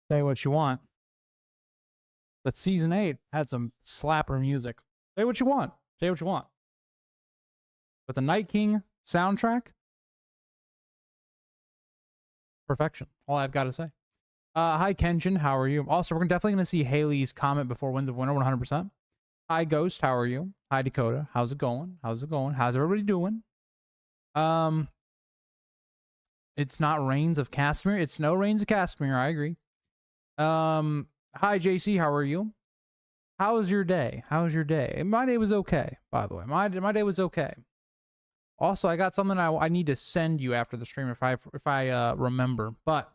Say what you want. But season 8 had some slapper music. Say what you want. Say what you want. But the Night King soundtrack, perfection. All I've got to say. Hi, Kenshin. How are you? Also, we're definitely going to see Haley's comment before Winds of Winter 100%. Hi, Ghost. How are you? Hi, Dakota. How's it going? How's it going? How's everybody doing? It's not Rains of Castamere. It's no Rains of Castamere. I agree. Hi, JC. How are you? How's your day? How's your day? My day was okay, by the way. My day was okay. Also, I got something I need to send you after the stream if I remember. But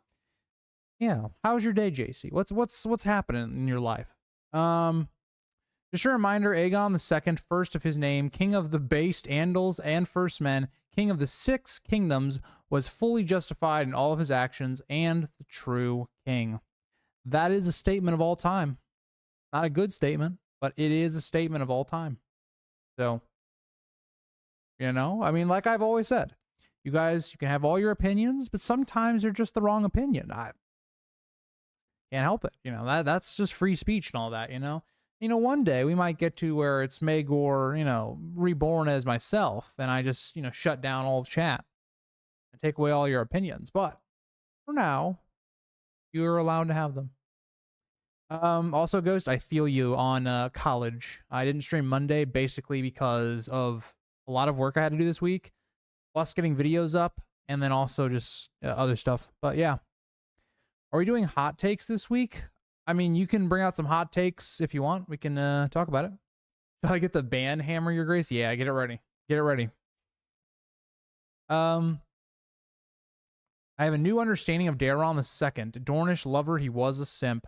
yeah, how's your day, JC? What's happening in your life? Just a reminder, Aegon II, first of his name, king of the based Andals and First Men, king of the 6 kingdoms, was fully justified in all of his actions and the true king. That is a statement of all time. Not a good statement, but it is a statement of all time. So, you know, I mean, like I've always said, you guys, you can have all your opinions, but sometimes they're just the wrong opinion. I can't help it. You know, that's just free speech and all that, you know. You know, one day we might get to where it's Magor, you know, reborn as myself, and I just, you know, shut down all the chat and take away all your opinions. But for now, you're allowed to have them. Also, Ghost, I feel you on college. I didn't stream Monday basically because of a lot of work I had to do this week, plus getting videos up, and then also just other stuff. But yeah. Are we doing hot takes this week? I mean, you can bring out some hot takes if you want. We can talk about it. Should I get the band hammer, Your Grace? Yeah, get it ready. Get it ready. I have a new understanding of Daeron II. Dornish lover, he was a simp.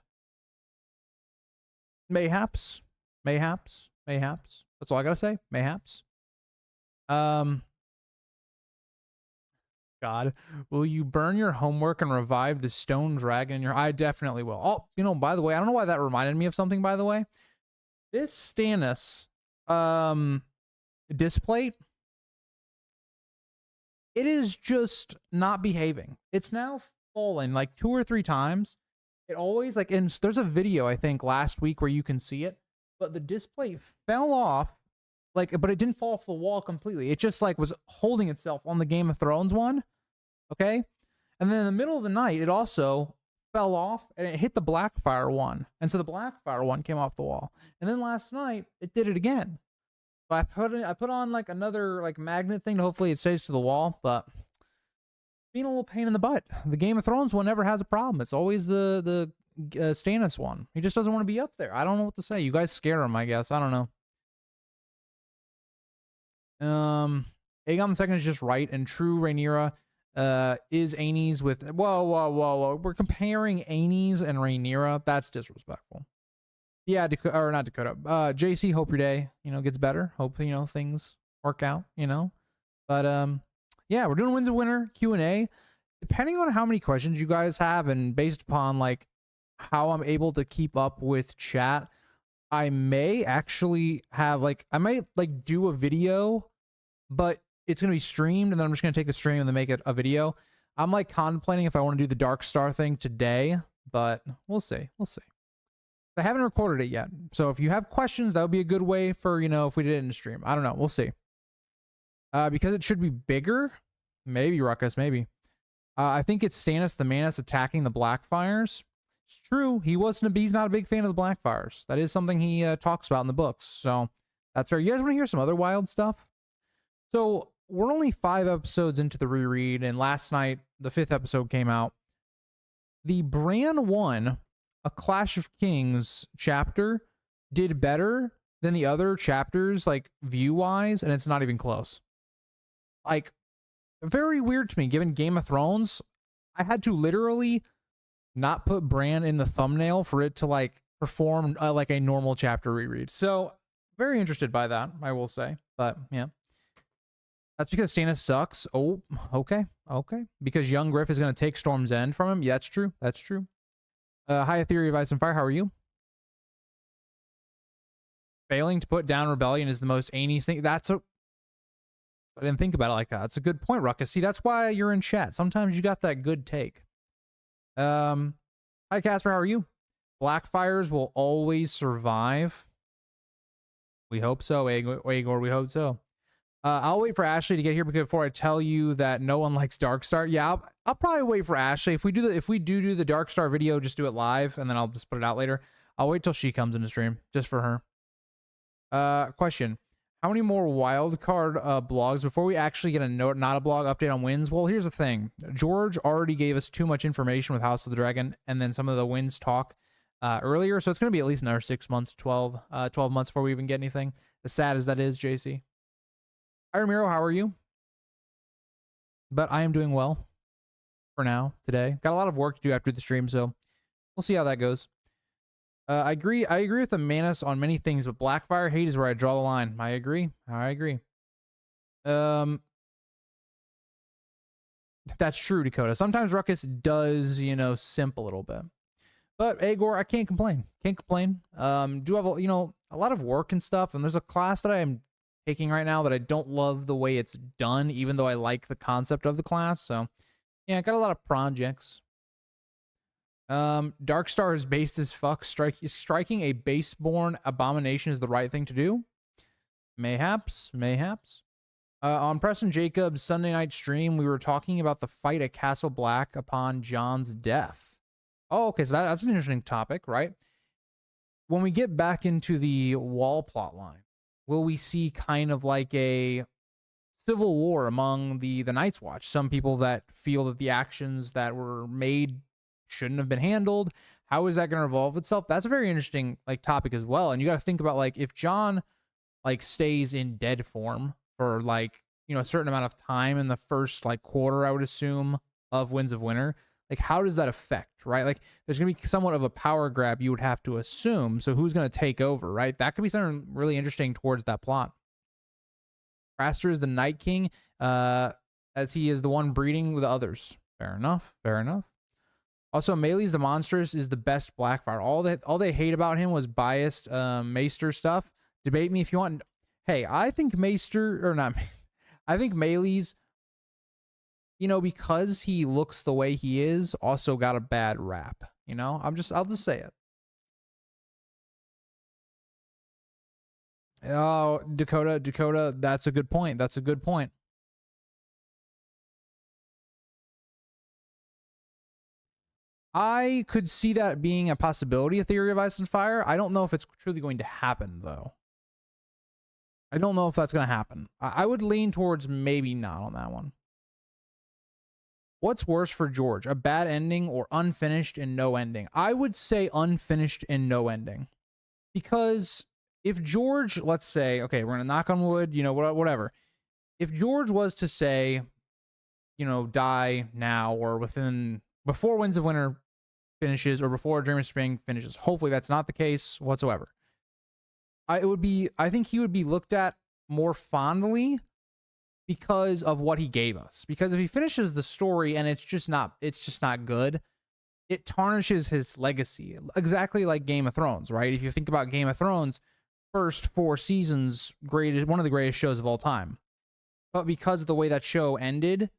Mayhaps. Mayhaps. Mayhaps. That's all I gotta say. Mayhaps. God, will you burn your homework and revive the stone dragon in your... I definitely will. Oh, you know, by the way, I don't know why that reminded me of something, by the way. This Stannis displate, it is just not behaving. It's now fallen like 2 or 3 times. It always, like, there's a video, I think, last week where you can see it, but the display fell off, like, but it didn't fall off the wall completely. It just, like, was holding itself on the Game of Thrones one. Okay, and then in the middle of the night, it also fell off and it hit the Blackfire one, and so the Blackfire one came off the wall. And then last night, it did it again. So I put on like another like magnet thing to hopefully it stays to the wall, but being a little pain in the butt. The Game of Thrones one never has a problem. It's always the Stannis one. He just doesn't want to be up there. I don't know what to say. You guys scare him, I guess. I don't know. Aegon II is just right, and true Rhaenyra is Aenys with... Whoa. We're comparing Aenys and Rhaenyra. That's disrespectful. Yeah, or not Dakota. JC, hope your day, you know, gets better. Hope, you know, things work out, you know. But, yeah, we're doing Winds of Winter Q&A. Depending on how many questions you guys have and based upon, like, how I'm able to keep up with chat, I may actually have, like, I might, like, do a video, but it's going to be streamed, and then I'm just going to take the stream and then make it a video. I'm, like, contemplating if I want to do the Darkstar thing today, but we'll see. We'll see. I haven't recorded it yet, so if you have questions, that would be a good way for, you know, if we did it in the stream. I don't know. We'll see. Because it should be bigger. Maybe, Ruckus, maybe. I think it's Stannis the Manus attacking the Blackfires. It's true. He's not a big fan of the Blackfires. That is something he talks about in the books, so that's fair. You guys want to hear some other wild stuff? So we're only 5 episodes into the reread, and last night, the 5th episode came out. The Bran 1, A Clash of Kings chapter, did better than the other chapters, like, view-wise, and it's not even close. Like, very weird to me, given Game of Thrones. I had to literally not put Bran in the thumbnail for it to, like, perform like a normal chapter reread. So, very interested by that, I will say. But, yeah. That's because Stannis sucks. Oh, okay. Okay. Because young Griff is going to take Storm's End from him. Yeah, that's true. That's true. Hi, Theory of Ice and Fire. How are you? Failing to put down rebellion is the most Aenys thing. I didn't think about it like that. That's a good point, Ruckus. See, that's why you're in chat. Sometimes you got that good take. Hi, Hi, Casper. How are you? Blackfires will always survive. We hope so, Igor. We hope so. I'll wait for Ashley to get here before I tell you that no one likes Darkstar. Yeah, I'll probably wait for Ashley. If we do the Darkstar video, just do it live, and then I'll just put it out later. I'll wait till she comes in the stream, just for her. Question. How many more wildcard blogs before we actually get a not a blog update on wins? Well, here's the thing. George already gave us too much information with House of the Dragon and then some of the wins talk earlier. So it's going to be at least another 6 months, 12 months before we even get anything. As sad as that is, JC. Hi, Ramiro. How are you? But I am doing well for now today. Got a lot of work to do after the stream, so we'll see how that goes. I agree with the Manus on many things, but Blackfire hate is where I draw the line. I agree. That's true, Dakota. Sometimes Ruckus does, simp a little bit. But Agor, I can't complain. Do have a lot of work and stuff, and there's a class that I am taking right now that I don't love the way it's done, even though I like the concept of the class. So yeah, I got a lot of projects. Darkstar is based as fuck. Striking a baseborn abomination is the right thing to do. Mayhaps. On Preston Jacobs' Sunday night stream, we were talking about the fight at Castle Black upon John's death. Oh, okay, so that's an interesting topic, right? When we get back into the wall plot line, will we see kind of like a civil war among the Night's Watch? Some people that feel that the actions that were made shouldn't have been handled. How is that going to revolve itself? That's a very interesting topic as well. And you got to think about if John stays in dead form for a certain amount of time in the first quarter, I would assume, of Winds of Winter, how does that affect, right? There's going to be somewhat of a power grab, you would have to assume. So who's going to take over, right? That could be something really interesting towards that plot. Craster is the Night King, as he is the one breeding with others. Fair enough. Also, Melee the Monstrous is the best Blackfire. All they hate about him was biased Maester stuff. Debate me if you want. Hey, I think I think Melee's, because he looks the way he is, also got a bad rap. I'll just say it. Oh, Dakota, that's a good point. I could see that being a possibility, a Theory of Ice and Fire. I don't know if it's truly going to happen, though. I don't know if that's going to happen. I would lean towards maybe not on that one. What's worse for George, a bad ending or unfinished and no ending? I would say unfinished and no ending. Because if George, let's say, okay, we're going to knock on wood, whatever. If George was to say, die now or before Winds of Winter finishes or before Dream of Spring finishes, hopefully that's not the case whatsoever. I think he would be looked at more fondly because of what he gave us. Because if he finishes the story and it's just not good, it tarnishes his legacy. Exactly like Game of Thrones, right? If you think about Game of Thrones, first 4 seasons, one of the greatest shows of all time. But because of the way that show ended,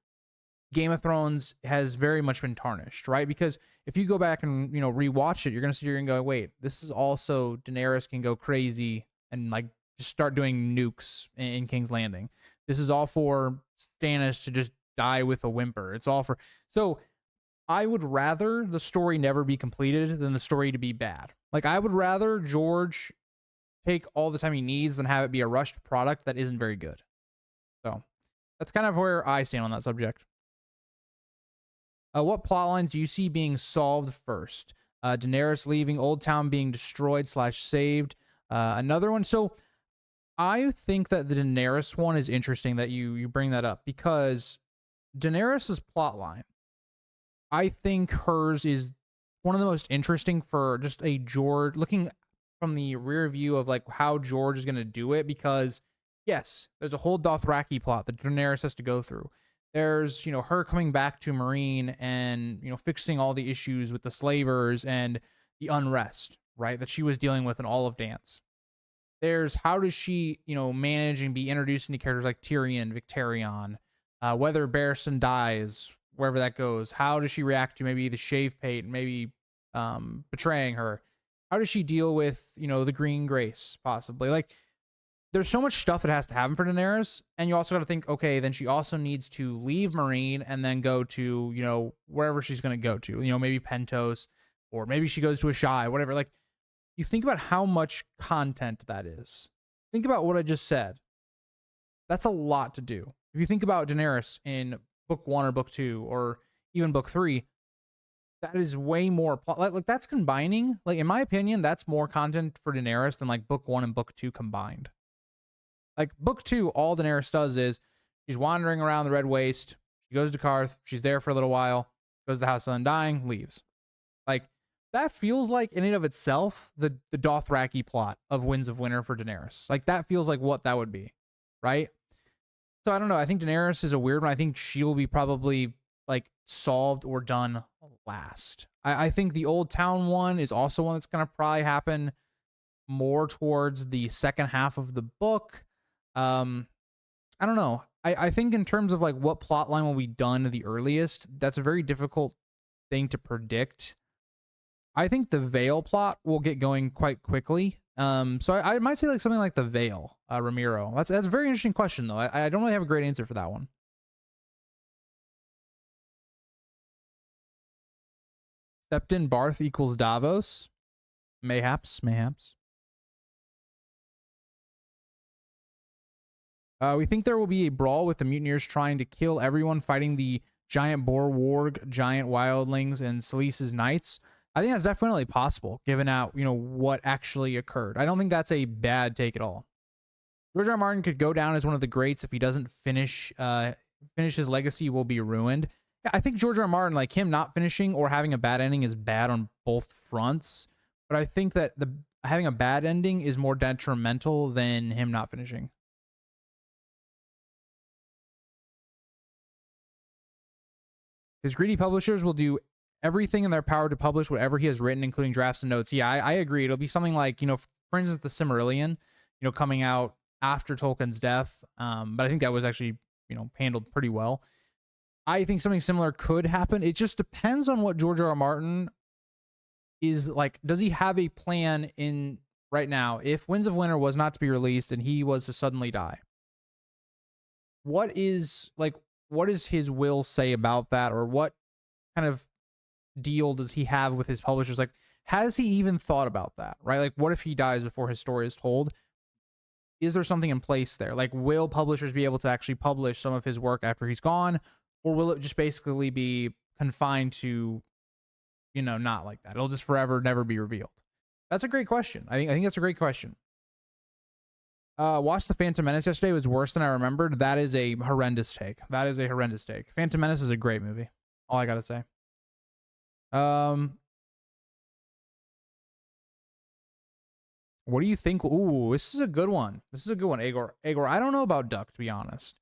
Game of Thrones has very much been tarnished, right? Because if you go back and rewatch it, you're gonna sit here and go, wait, this is also Daenerys can go crazy and just start doing nukes in King's Landing. This is all for Stannis to just die with a whimper. It's all for. So I would rather the story never be completed than the story to be bad. I would rather George take all the time he needs than have it be a rushed product that isn't very good. So that's kind of where I stand on that subject. What plot lines do you see being solved first? Daenerys leaving, Old Town being destroyed / saved. Another one. So I think that the Daenerys one is interesting that you bring that up, because Daenerys's plot line, I think hers is one of the most interesting for just a George, looking from the rear view of how George is going to do it, because yes, there's a whole Dothraki plot that Daenerys has to go through. There's, her coming back to Meereen and, fixing all the issues with the slavers and the unrest, right, that she was dealing with in all of Dance. There's how does she, manage and be introduced into characters like Tyrion, Victarion, whether Barristan dies, wherever that goes. How does she react to maybe the Shave Pate, maybe betraying her? How does she deal with, you know, the Green Grace possibly? Like, there's so much stuff that has to happen for Daenerys, and you also got to think, okay, then she also needs to leave Marine and then go to, you know, wherever she's going to go to, you know, maybe Pentos, or maybe she goes to Ashai, whatever. Like, you think about how much content that is. Think about what I just said. That's a lot to do. If you think about Daenerys in book 1 or book 2 or even book 3, that is way more plot. Like that's combining. Like, in my opinion, that's more content for Daenerys than like book 1 and book 2 combined. Like book 2, all Daenerys does is she's wandering around the Red Waste. She goes to Karth. She's there for a little while. Goes to the House of Undying. Leaves. Like, that feels like in and of itself the Dothraki plot of Winds of Winter for Daenerys. Like, that feels like what that would be, right? So I don't know. I think Daenerys is a weird one. I think she will be probably like solved or done last. I think the Old Town one is also one that's gonna probably happen more towards the second half of the book. I don't know. I think in terms of like what plot line will be done the earliest, that's a very difficult thing to predict. I think the Veil plot will get going quite quickly. So I might say like something like the Veil, Ramiro. That's a very interesting question though. I don't really have a great answer for that one. Septon Barth equals Davos. Mayhaps. We think there will be a brawl with the mutineers trying to kill everyone fighting the giant boar warg, giant wildlings, and Salice's knights. I think that's definitely possible, given out, you know, what actually occurred. I don't think that's a bad take at all. George R. R. Martin could go down as one of the greats if he doesn't finish his legacy will be ruined. I think George R. R. Martin, like him not finishing or having a bad ending, is bad on both fronts. But I think that having a bad ending is more detrimental than him not finishing. His greedy publishers will do everything in their power to publish whatever he has written, including drafts and notes. Yeah, I agree. It'll be something like, you know, for instance, the Silmarillion, you know, coming out after Tolkien's death. But I think that was actually, you know, handled pretty well. I think something similar could happen. It just depends on what George R. R. Martin is like. Does he have a plan in right now? If Winds of Winter was not to be released and he was to suddenly die, what is his will say about that? Or what kind of deal does he have with his publishers? Like, has he even thought about that, right? Like, what if he dies before his story is told? Is there something in place there? Like, will publishers be able to actually publish some of his work after he's gone? Or will it just basically be confined to, you know, not like that? It'll just forever never be revealed. That's a great question. I think that's a great question. Watched The Phantom Menace yesterday. It was worse than I remembered. That is a horrendous take. Phantom Menace is a great movie. All I gotta say. What do you think? Ooh, this is a good one. Aegor, I don't know about Duck, to be honest.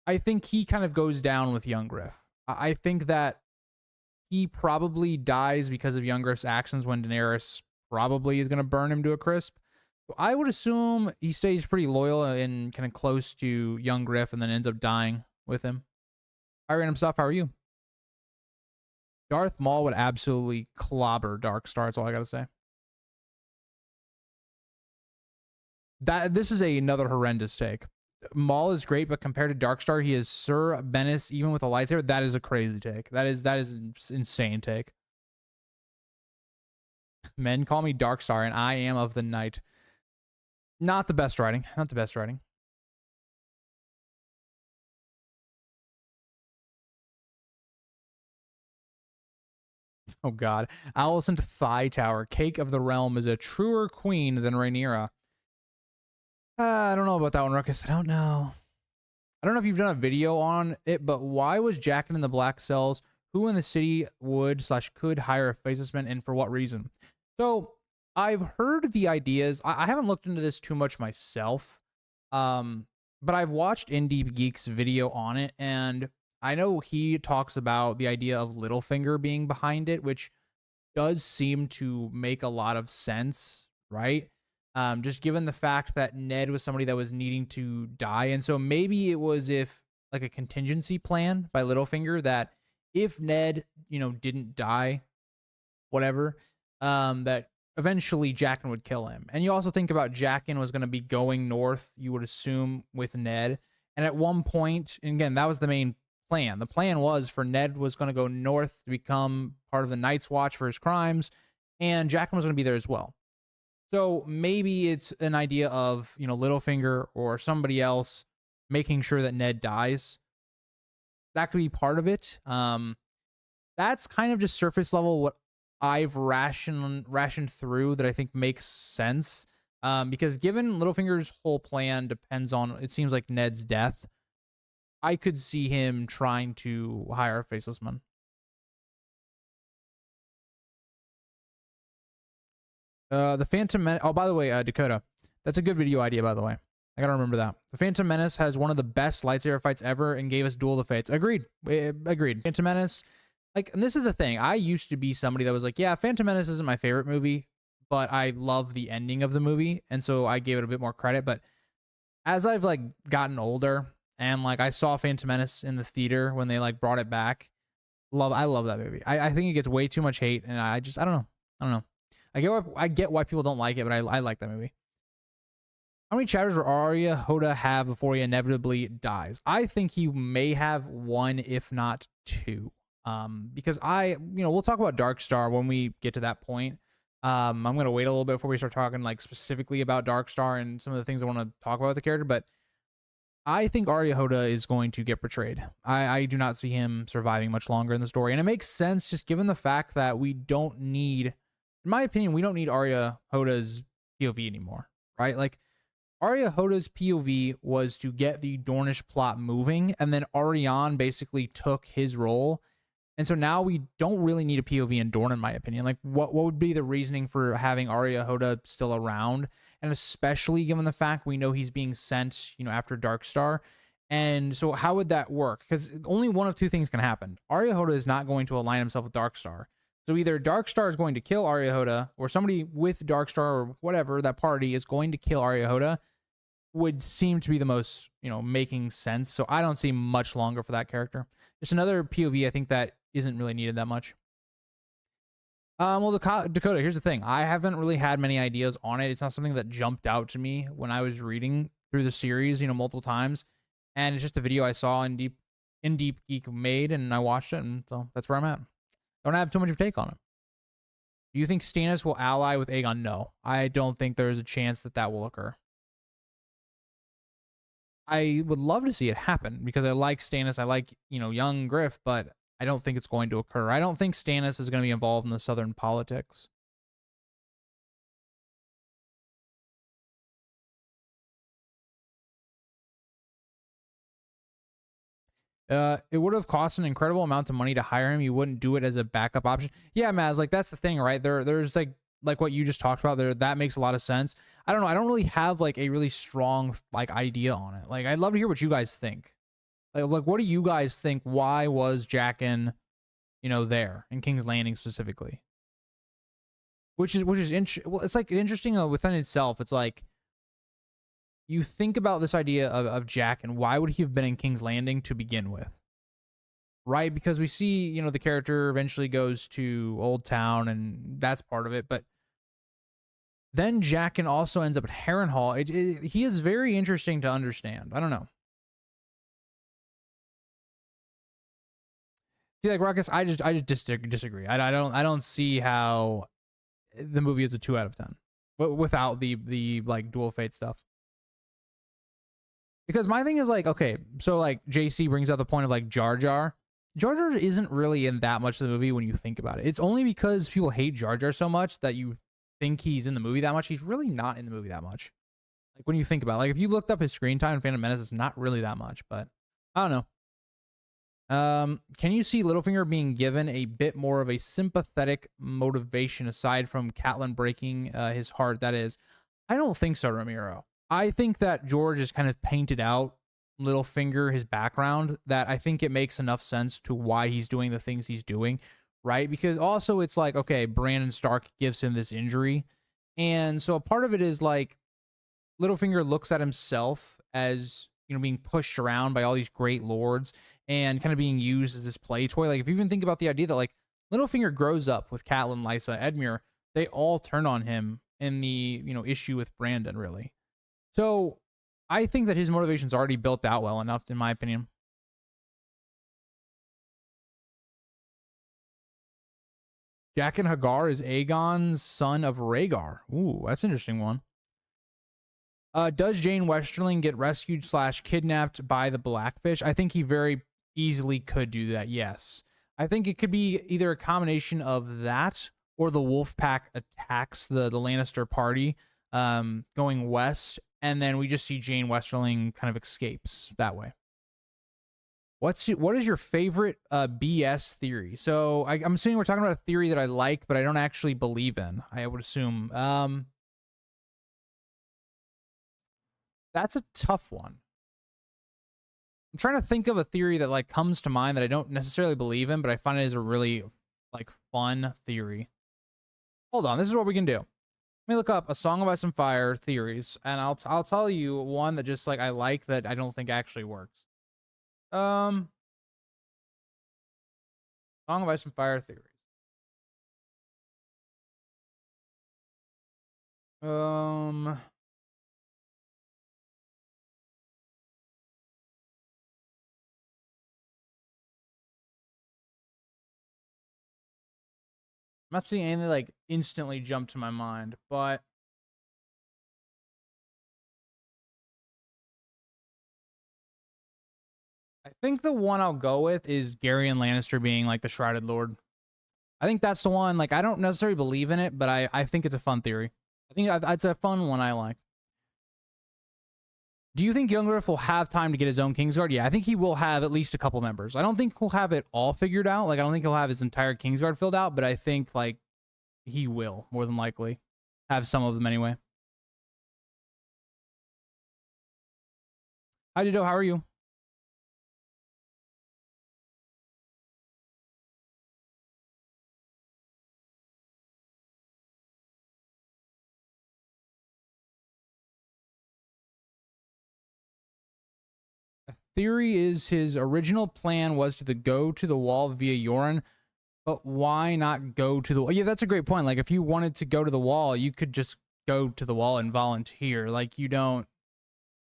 I think he kind of goes down with Young Griff. I think that he probably dies because of Young Griff's actions when Daenerys probably is going to burn him to a crisp. So I would assume he stays pretty loyal and kind of close to Young Griff and then ends up dying with him. Hi, Random Stuff. How are you? Darth Maul would absolutely clobber Darkstar. That's all I got to say. This is another horrendous take. Maul is great, but compared to Darkstar, he is Sir Bennis even with a lightsaber. That is a crazy take. That is an insane take. Men call me Darkstar, and I am of the night. Not the best writing. Oh God, Alicent Hightower, Cake of the Realm, is a truer queen than Rhaenyra. I don't know about that one, Ruckus. I don't know if you've done a video on it, but why was Jaqen in the Black Cells? Who in the city would/could hire a facelessman, and for what reason? So I've heard the ideas. I haven't looked into this too much myself, but I've watched Indie Geek's video on it, and I know he talks about the idea of Littlefinger being behind it, which does seem to make a lot of sense, right? Just given the fact that Ned was somebody that was needing to die. And so maybe it was like a contingency plan by Littlefinger that if Ned, you know, didn't die, whatever, that eventually Jaqen would kill him. And you also think about Jaqen was going to be going north, you would assume, with Ned. And at one point, and again, that was the main plan. The plan was for Ned was going to go north to become part of the Night's Watch for his crimes, and Jaqen was going to be there as well. So maybe it's an idea of, Littlefinger or somebody else making sure that Ned dies. That could be part of it. That's kind of just surface level what I've rationed through that I think makes sense. Because given Littlefinger's whole plan depends on, it seems like, Ned's death, I could see him trying to hire a Faceless Man. The Phantom Menace. Oh, by the way, Dakota, that's a good video idea, by the way. I gotta remember that. The Phantom Menace has one of the best lightsaber fights ever and gave us Duel of the Fates. Agreed. Agreed. Phantom Menace. Like, and this is the thing. I used to be somebody that was like, yeah, Phantom Menace isn't my favorite movie, but I love the ending of the movie, and so I gave it a bit more credit. But as I've like gotten older and like I saw Phantom Menace in the theater when they like brought it back, I love that movie. I think it gets way too much hate, and I don't know. I get why people don't like it, but I like that movie. How many chapters will Arya Hoda have before he inevitably dies? I think he may have one, if not two. Because we'll talk about Darkstar when we get to that point. I'm gonna wait a little bit before we start talking like specifically about Darkstar and some of the things I want to talk about with the character, but I think Arya Hoda is going to get betrayed. I do not see him surviving much longer in the story, and it makes sense just given the fact that we don't need, in my opinion, we don't need Arya Hoda's POV anymore, right? Like, Arya Hoda's POV was to get the Dornish plot moving, and then Arianne basically took his role. And so now we don't really need a POV in Dorne, in my opinion. Like, what would be the reasoning for having Arya Hoda still around? And especially given the fact we know he's being sent, after Darkstar. And so how would that work? Because only one of two things can happen. Arya Hoda is not going to align himself with Darkstar. So either Darkstar is going to kill Arya Hoda, or somebody with Darkstar or whatever, that party is going to kill Arya Hoda, would seem to be the most, making sense. So I don't see much longer for that character. Just another POV I think that isn't really needed that much. Well, Dakota, here's the thing. I haven't really had many ideas on it. It's not something that jumped out to me when I was reading through the series, multiple times. And it's just a video I saw in Deep Geek made, and I watched it, and so that's where I'm at. Don't have too much of a take on it. Do you think Stannis will ally with Aegon? No. I don't think there's a chance that will occur. I would love to see it happen because I like Stannis. I like, young Griff, but I don't think it's going to occur. I don't think Stannis is going to be involved in the Southern politics. It would have cost an incredible amount of money to hire him. You wouldn't do it as a backup option. Yeah, Maz, like that's the thing, right? There's like what you just talked about there. That makes a lot of sense. I don't know. I don't really have like a really strong like idea on it. Like, I'd love to hear what you guys think. Like what do you guys think? Why was Jaqen, there in King's Landing specifically? Which is well, it's like interesting within itself. It's like, you think about this idea of Jaqen. Why would he have been in King's Landing to begin with? Right? Because we see, the character eventually goes to Old Town, and that's part of it. But then Jaqen also ends up at Harrenhal. He is very interesting to understand. I don't know. See, like Ruckus, I just disagree. I don't see how the movie is a 2 out of 10, but without the like dual fate stuff. Because my thing is like, okay, so like JC brings out the point of like Jar Jar. Jar Jar isn't really in that much of the movie when you think about it. It's only because people hate Jar Jar so much that you think he's in the movie that much. He's really not in the movie that much. Like when you think about it, like if you looked up his screen time in Phantom Menace, it's not really that much, but I don't know. Can you see Littlefinger being given a bit more of a sympathetic motivation aside from Catelyn breaking his heart? That is, I don't think so, Ramiro. I think that George has kind of painted out Littlefinger, his background, that I think it makes enough sense to why he's doing the things he's doing, right? Because also it's like, okay, Brandon Stark gives him this injury. And so a part of it is like Littlefinger looks at himself as, being pushed around by all these great lords and kind of being used as this play toy. Like if you even think about the idea that like Littlefinger grows up with Catelyn, Lysa, Edmure, they all turn on him in the, issue with Brandon, really. So I think that his motivation's already built out well enough, in my opinion. Jaqen Hagar is Aegon's son of Rhaegar. Ooh, that's an interesting one. Does Jane Westerling get rescued / kidnapped by the Blackfish? I think he very easily could do that, yes. I think it could be either a combination of that or the wolf pack attacks the Lannister party going west, and then we just see Jane Westerling kind of escapes that way. What is your favorite BS theory? So I'm assuming we're talking about a theory that I like, but I don't actually believe in. I would assume. That's a tough one. I'm trying to think of a theory that like comes to mind that I don't necessarily believe in, but I find it is a really like fun theory. Hold on, this is what we can do. Let me look up A Song of Ice and Fire theories, and I'll tell you one that just like I like that I don't think actually works. Song of Ice and Fire theories. I'm not seeing anything like instantly jump to my mind, but I think the one I'll go with is Garyon Lannister being like the Shrouded Lord. I think that's the one. Like, I don't necessarily believe in it, but I think it's a fun theory. I think it's a fun one I like. Do you think Young Griff will have time to get his own Kingsguard? Yeah, I think he will have at least a couple members. I don't think he'll have it all figured out. Like, I don't think he'll have his entire Kingsguard filled out, but I think, like, he will, more than likely. Have some of them anyway. Hi, Dido. How are you? A theory is his original plan was to go to the wall via Yoren, but why not go to the wall? Yeah, that's a great point. Like, if you wanted to go to the wall, you could just go to the wall and volunteer. Like, you don't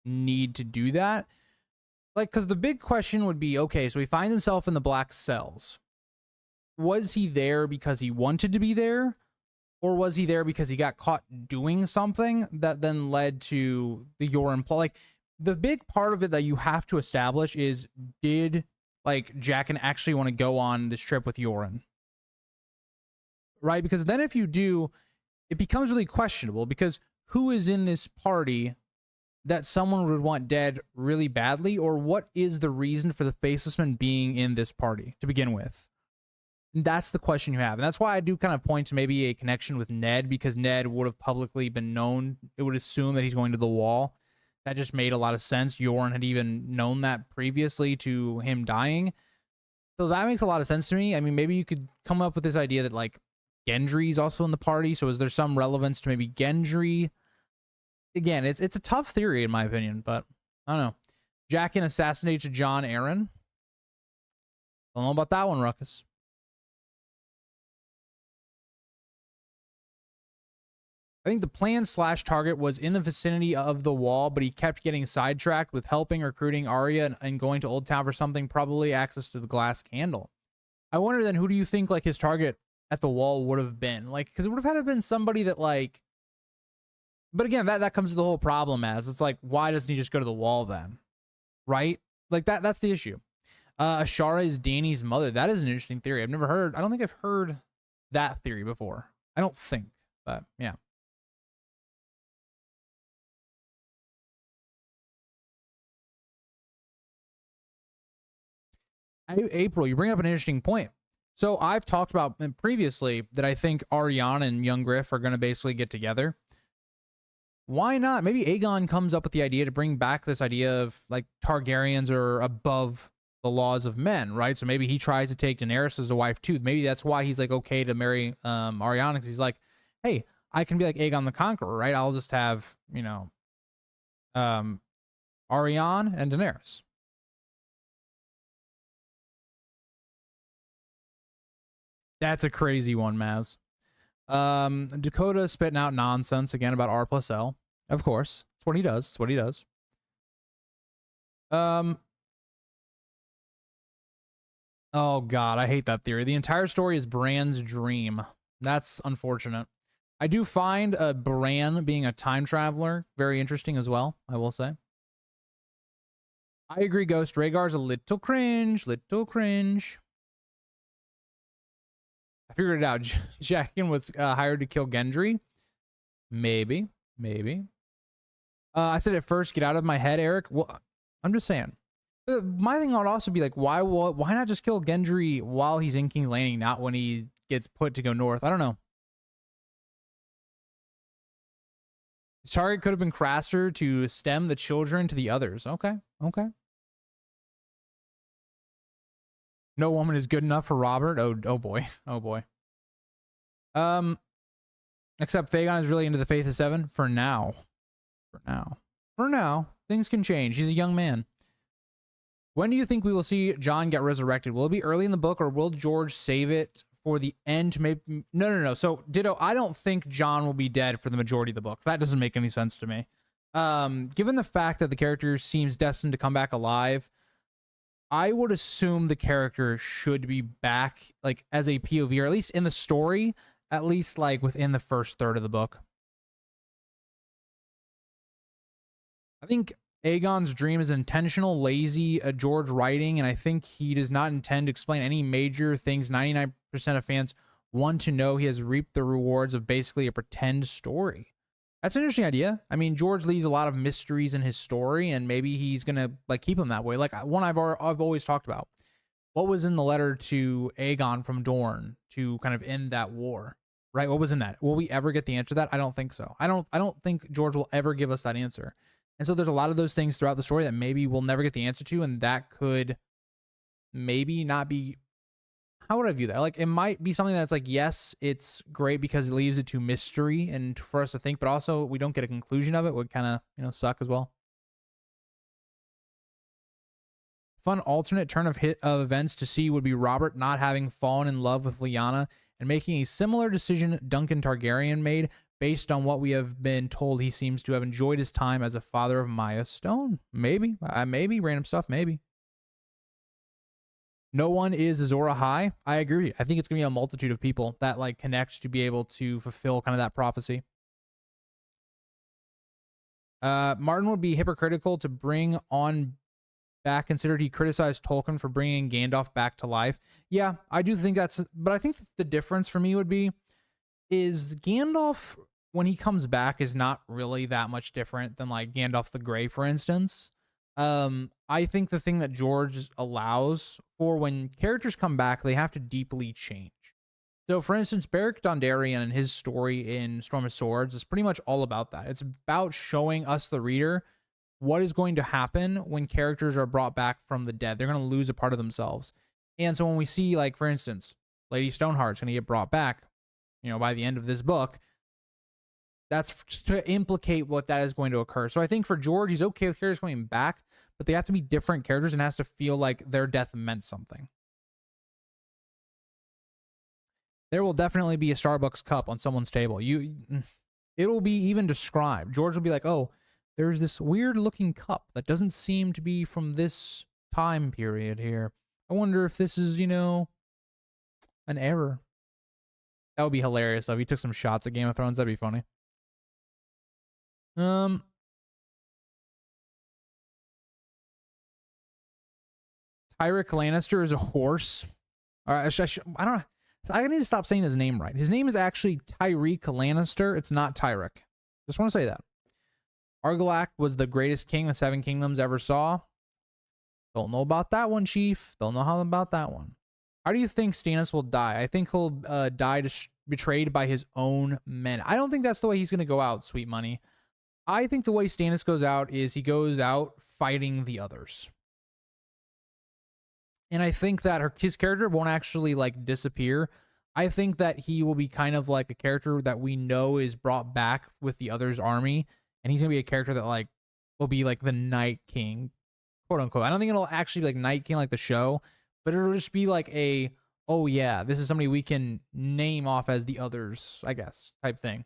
need to do that. Like, because the big question would be, okay, so he finds himself in the black cells. Was he there because he wanted to be there? Or was he there because he got caught doing something that then led to the Yoren plot? Like, the big part of it that you have to establish is, did, like, Jaqen actually want to go on this trip with Yoren? Right? Because then if you do, it becomes really questionable, because who is in this party that someone would want dead really badly, or what is the reason for the Faceless Men being in this party to begin with? And that's the question you have. And that's why I do kind of point to maybe a connection with Ned, because Ned would have publicly been known. It would assume that he's going to the wall. That just made a lot of sense. Yoren had even known that previously to him dying. So that makes a lot of sense to me. I mean, maybe you could come up with this idea that, like, Gendry's also in the party. So is there some relevance to maybe Gendry? Again, it's a tough theory in my opinion, but I don't know. Jaqen assassinates Jon Arryn. Don't know about that one, Ruckus. I think the plan / target was in the vicinity of the wall, but he kept getting sidetracked with helping recruiting Arya and going to Old Town for something, probably access to the glass candle. I wonder then, who do you think like his target at the wall would have been? Like, because it would have had to have been somebody that, like, but again, that comes to the whole problem as it's like, why doesn't he just go to the wall then? Right? Like that's the issue. Ashara is Dany's mother. That is an interesting theory. I don't think I've heard that theory before. I don't think, but yeah. April, you bring up an interesting point. So I've talked about previously that I think Ariana and Young Griff are going to basically get together. Why not? Maybe Aegon comes up with the idea to bring back this idea of like Targaryens are above the laws of men, right? So maybe he tries to take Daenerys as a wife too. Maybe that's why he's like okay to marry Ariana, because he's like, hey, I can be like Aegon the Conqueror, right? I'll just have, Ariana and Daenerys. That's a crazy one, Maz. Dakota spitting out nonsense again about R plus L. Of course. That's what he does. That's what he does. Oh god, I hate that theory. The entire story is Bran's dream. That's unfortunate. I do find Bran being a time traveler very interesting as well, I will say. I agree, Ghost. Rhaegar's a little cringe. Little cringe. I figured it out. Jaqen was hired to kill Gendry. Maybe. Maybe. I said it first. Get out of my head, Eric. Well, I'm just saying. My thing would also be like, why not just kill Gendry while he's in King's Landing, not when he gets put to go north? I don't know. His target could have been Craster to stem the children to the others. Okay. Okay. No woman is good enough for Robert. Oh boy. Oh boy. Except Fagon is really into the Faith of Seven for now. For now. For now. Things can change. He's a young man. When do you think we will see Jon get resurrected? Will it be early in the book, or will George save it for the end to maybe... No. So, Ditto, I don't think Jon will be dead for the majority of the book. That doesn't make any sense to me. Given the fact that the character seems destined to come back alive, I would assume the character should be back, like, as a POV, or at least in the story, at least, like, within the first third of the book. I think Aegon's dream is intentional, lazy, George writing, and I think he does not intend to explain any major things 99% of fans want to know. He has reaped the rewards of basically a pretend story. That's an interesting idea. I mean, George leaves a lot of mysteries in his story, and maybe he's gonna like keep them that way. Like one I've always talked about. What was in the letter to Aegon from Dorne to kind of end that war, right? What was in that? Will we ever get the answer to that? I don't think so. I don't think George will ever give us that answer. And so there's a lot of those things throughout the story that maybe we'll never get the answer to, and that could maybe not be... How would I view that? Like, it might be something that's like, yes, it's great because it leaves it to mystery and for us to think, but also we don't get a conclusion of it would kind of, suck as well. Fun alternate turn of events to see would be Robert not having fallen in love with Lyanna and making a similar decision Duncan Targaryen made. Based on what we have been told, he seems to have enjoyed his time as a father of Maya Stone. Maybe. Maybe. Random stuff. Maybe. No one is Azor Ahai. I agree. I think it's going to be a multitude of people that like connect to be able to fulfill kind of that prophecy. Martin would be hypocritical to bring on back, considered he criticized Tolkien for bringing Gandalf back to life. Yeah, I do think that's... But I think the difference for me would be is Gandalf, when he comes back, is not really that much different than like Gandalf the Grey, for instance. I think the thing that George allows for when characters come back, they have to deeply change. So, for instance, Beric Dondarrion and his story in Storm of Swords is pretty much all about that. It's about showing us, the reader, what is going to happen when characters are brought back from the dead. They're going to lose a part of themselves. And so when we see, like, for instance, Lady Stoneheart's going to get brought back, by the end of this book, that's to implicate what that is going to occur. So I think for George, he's okay with characters coming back, but they have to be different characters and it has to feel like their death meant something. There will definitely be a Starbucks cup on someone's table. It'll be even described. George will be like, oh, there's this weird looking cup that doesn't seem to be from this time period here. I wonder if this is, an error. That would be hilarious if he took some shots at Game of Thrones. That'd be funny. Tyrick Lannister is a horse. All right, I don't know. I need to stop saying his name right. His name is actually Tyrick Lannister. It's not Tyrick. Just want to say that. Argilac was the greatest king the Seven Kingdoms ever saw. Don't know about that one, Chief. Don't know how about that one. How do you think Stannis will die? I think he'll die betrayed by his own men. I don't think that's the way he's going to go out, Sweet Money. I think the way Stannis goes out is he goes out fighting the others. And I think that his character won't actually like disappear. I think that he will be kind of like a character that we know is brought back with the others' army. And he's going to be a character that like will be like the Night King, quote unquote. I don't think it'll actually be like Night King like the show, but it'll just be like a oh yeah, this is somebody we can name off as the others, I guess, type thing.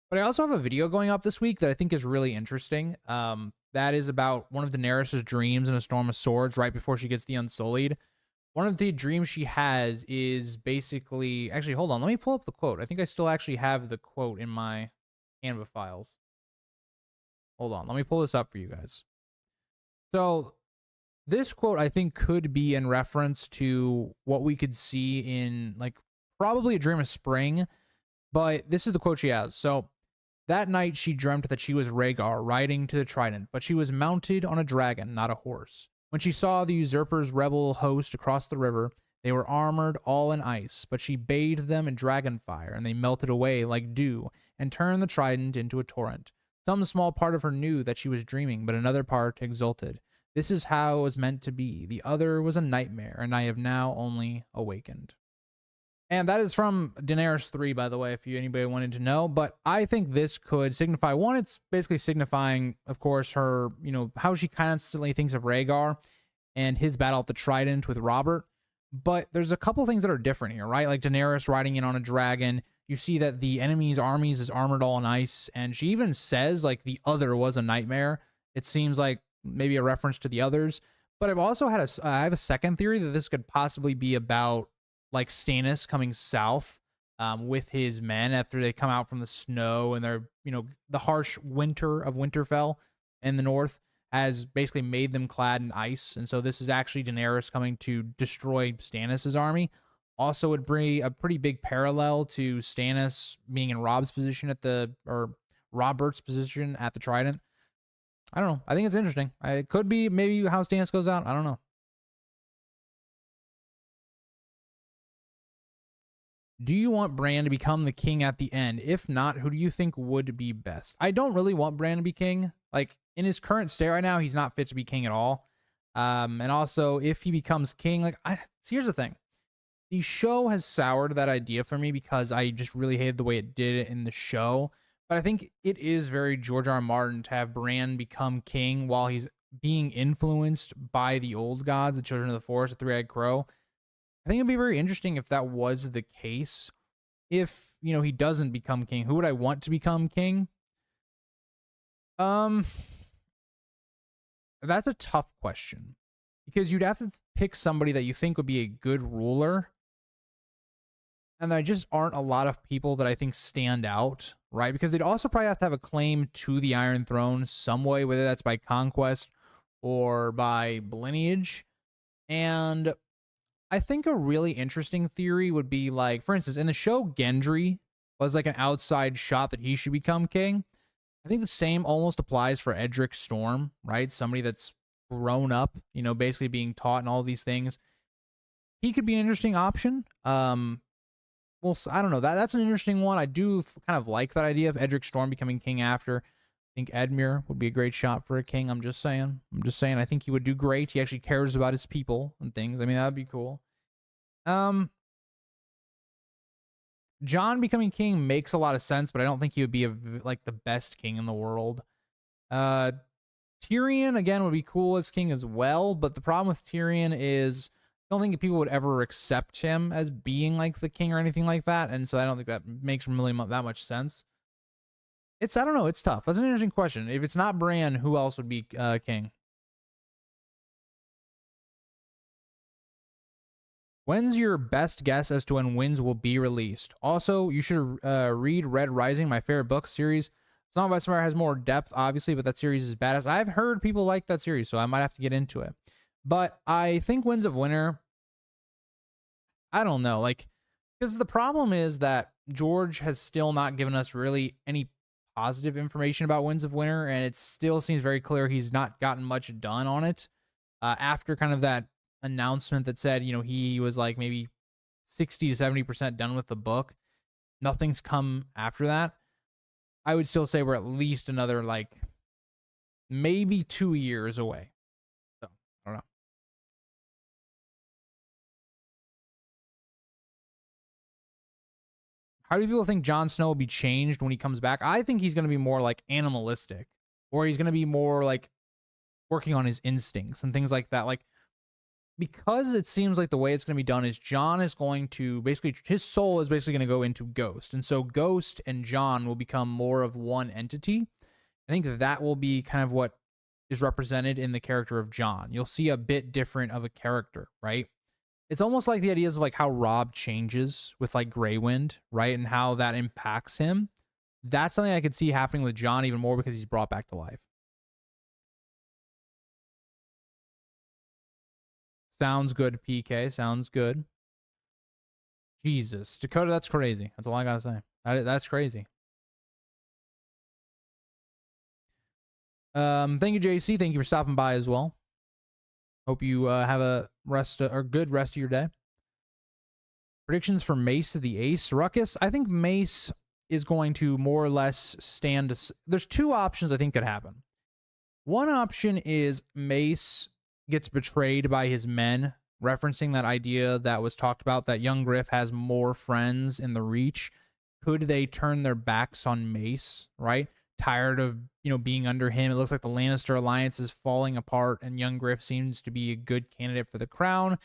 But I also have a video going up this week that I think is really interesting. That is about one of Daenerys' dreams in A Storm of Swords right before she gets the Unsullied. One of the dreams she has is basically, actually, hold on, let me pull up the quote. I think I still actually have the quote in my Canva files. Hold on, let me pull this up for you guys. So this quote I think could be in reference to what we could see in like probably A Dream of Spring, but this is the quote she has. So that night she dreamt that she was Rhaegar riding to the Trident, but she was mounted on a dragon, not a horse. When she saw the usurper's rebel host across the river, they were armored all in ice, but she bathed them in dragon fire, and they melted away like dew, and turned the Trident into a torrent. Some small part of her knew that she was dreaming, but another part exulted. This is how it was meant to be. The other was a nightmare, and I have now only awakened. And that is from Daenerys 3, by the way, if anybody wanted to know. But I think this could signify, one, it's basically signifying, of course, her, how she constantly thinks of Rhaegar and his battle at the Trident with Robert. But there's a couple things that are different here, right? Like Daenerys riding in on a dragon. You see that the enemy's armies is armored all in ice. And she even says, like, the other was a nightmare. It seems like maybe a reference to the others. But I've also had I have a second theory that this could possibly be about like Stannis coming south with his men after they come out from the snow and they're, the harsh winter of Winterfell in the north has basically made them clad in ice. And so this is actually Daenerys coming to destroy Stannis' army. Also would bring a pretty big parallel to Stannis being in Robert's position at the Trident. I don't know. I think it's interesting. It could be maybe how Stannis goes out. I don't know. Do you want Bran to become the king at the end? If not, who do you think would be best? I don't really want Bran to be king. Like, in his current state right now, he's not fit to be king at all. And also, if he becomes king, so here's the thing. The show has soured that idea for me because I just really hated the way it did it in the show. But I think it is very George R. R. Martin to have Bran become king while he's being influenced by the old gods, the Children of the Forest, the Three-Eyed Crow. I think it'd be very interesting if that was the case. If, he doesn't become king, who would I want to become king? That's a tough question because you'd have to pick somebody that you think would be a good ruler. And there just aren't a lot of people that I think stand out, right? Because they'd also probably have to have a claim to the Iron Throne some way, whether that's by conquest or by lineage. And I think a really interesting theory would be like, for instance, in the show, Gendry was like an outside shot that he should become king. I think the same almost applies for Edric Storm, right? Somebody that's grown up, basically being taught and all these things. He could be an interesting option. Well, I don't know. That's an interesting one. I do kind of like that idea of Edric Storm becoming king after. I think Edmure would be a great shot for a king. I'm just saying. I think he would do great. He actually cares about his people and things. I mean, that'd be cool. Jon becoming king makes a lot of sense, but I don't think he would be like the best king in the world. Tyrion again would be cool as king as well, but the problem with Tyrion is I don't think people would ever accept him as being like the king or anything like that, and so I don't think that makes really that much sense. I don't know. It's tough. That's an interesting question. If it's not Bran, who else would be king? When's your best guess as to when Winds will be released? Also, you should read Red Rising, my favorite book series. Song of Ice and Fire has more depth, obviously, but that series is badass. I've heard people like that series, so I might have to get into it. But I think Winds of Winter, I don't know. Because the problem is that George has still not given us really any positive information about Winds of Winter, and it still seems very clear he's not gotten much done on it. After kind of that announcement that said, he was like maybe 60 to 70% done with the book, nothing's come after that. I would still say we're at least another maybe 2 years away. So I don't know. How do people think Jon Snow will be changed when he comes back? I think he's going to be more animalistic, or he's going to be more working on his instincts and things like that. because it seems like the way it's going to be done is John is going to basically, his soul is basically going to go into Ghost. And so Ghost and John will become more of one entity. I think that will be kind of what is represented in the character of John. You'll see a bit different of a character, right? It's almost like the ideas of like how Rob changes with like Greywind, right? And how that impacts him. That's something I could see happening with John even more because he's brought back to life. Sounds good, PK. Sounds good. Jesus. Dakota, that's crazy. That's all I gotta say. That's crazy. Thank you, JC. Thank you for stopping by as well. Hope you have a good rest of your day. Predictions for Mace to the Ace. Ruckus, I think Mace is going to more or less stand. There's two options I think could happen. One option is Mace gets betrayed by his men, referencing that idea that was talked about that young Griff has more friends in the Reach. Could they turn their backs on Mace, right? Tired of, being under him. It looks like the Lannister alliance is falling apart and young Griff seems to be a good candidate for the crown.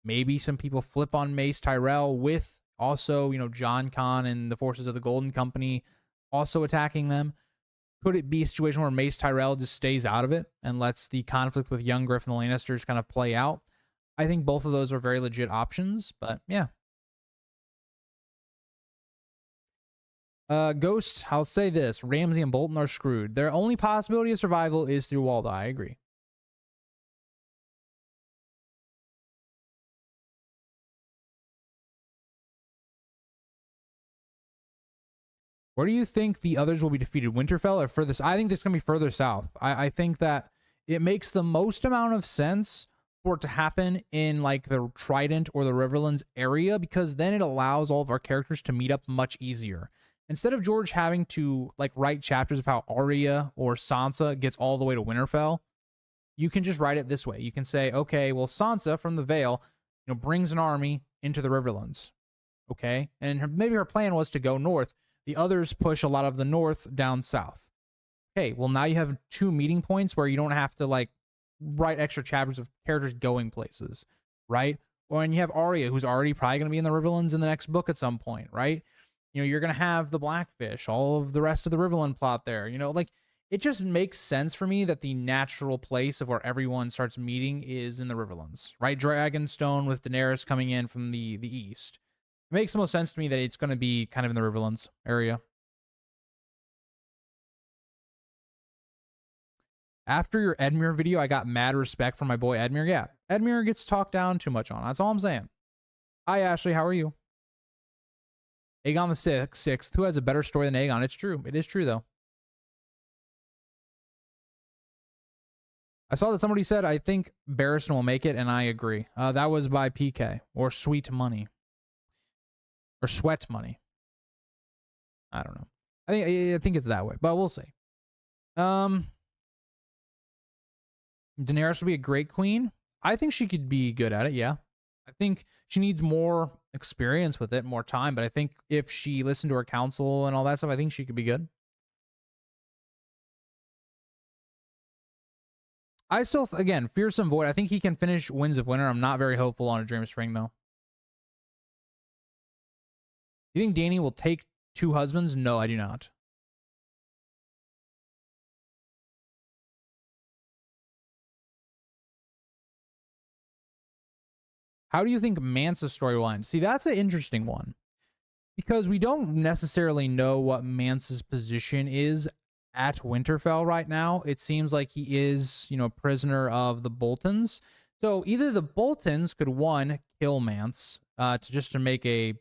Maybe some people flip on Mace Tyrell with also, John Khan and the forces of the Golden Company also attacking them. Could it be a situation where Mace Tyrell just stays out of it and lets the conflict with young Griff and the Lannisters kind of play out? I think both of those are very legit options, but yeah. Ghost, I'll say this. Ramsay and Bolton are screwed. Their only possibility of survival is through Walda. I agree. Where do you think the others will be defeated? Winterfell or furthest? I think this is going to be further south. I think that it makes the most amount of sense for it to happen in like the Trident or the Riverlands area, because then it allows all of our characters to meet up much easier. Instead of George having to like write chapters of how Arya or Sansa gets all the way to Winterfell, you can just write it this way. You can say, okay, well, Sansa from the Vale, brings an army into the Riverlands. Okay. And maybe her plan was to go north. The others push a lot of the north down south. Okay, well, now you have two meeting points where you don't have to like write extra chapters of characters going places, right? Or when you have Arya, who's already probably going to be in the Riverlands in the next book at some point, right? You're going to have the Blackfish, all of the rest of the Riverland plot there. Like it just makes sense for me that the natural place of where everyone starts meeting is in the Riverlands, right? Dragonstone with Daenerys coming in from the east. It makes the most sense to me that it's going to be kind of in the Riverlands area. After your Edmure video, I got mad respect for my boy Edmure. Yeah, Edmure gets talked down too much on. That's all I'm saying. Hi, Ashley. How are you? Aegon the Sixth. Who has a better story than Aegon? It's true. It is true, though. I saw that somebody said, I think Barristan will make it, and I agree. That was by PK, or Sweet Money. Or Sweat Money. I don't know. I think it's that way, but we'll see. Daenerys would be a great queen. I think she could be good at it, yeah. I think she needs more experience with it, more time, but I think if she listened to her counsel and all that stuff, I think she could be good. I still, again, Fearsome Void, I think he can finish Winds of Winter. I'm not very hopeful on A Dream of Spring, though. You think Dany will take two husbands? No, I do not. How do you think Mance's story will end? See, that's an interesting one. Because we don't necessarily know what Mance's position is at Winterfell right now. It seems like he is, a prisoner of the Boltons. So either the Boltons could, one, kill Mance to make a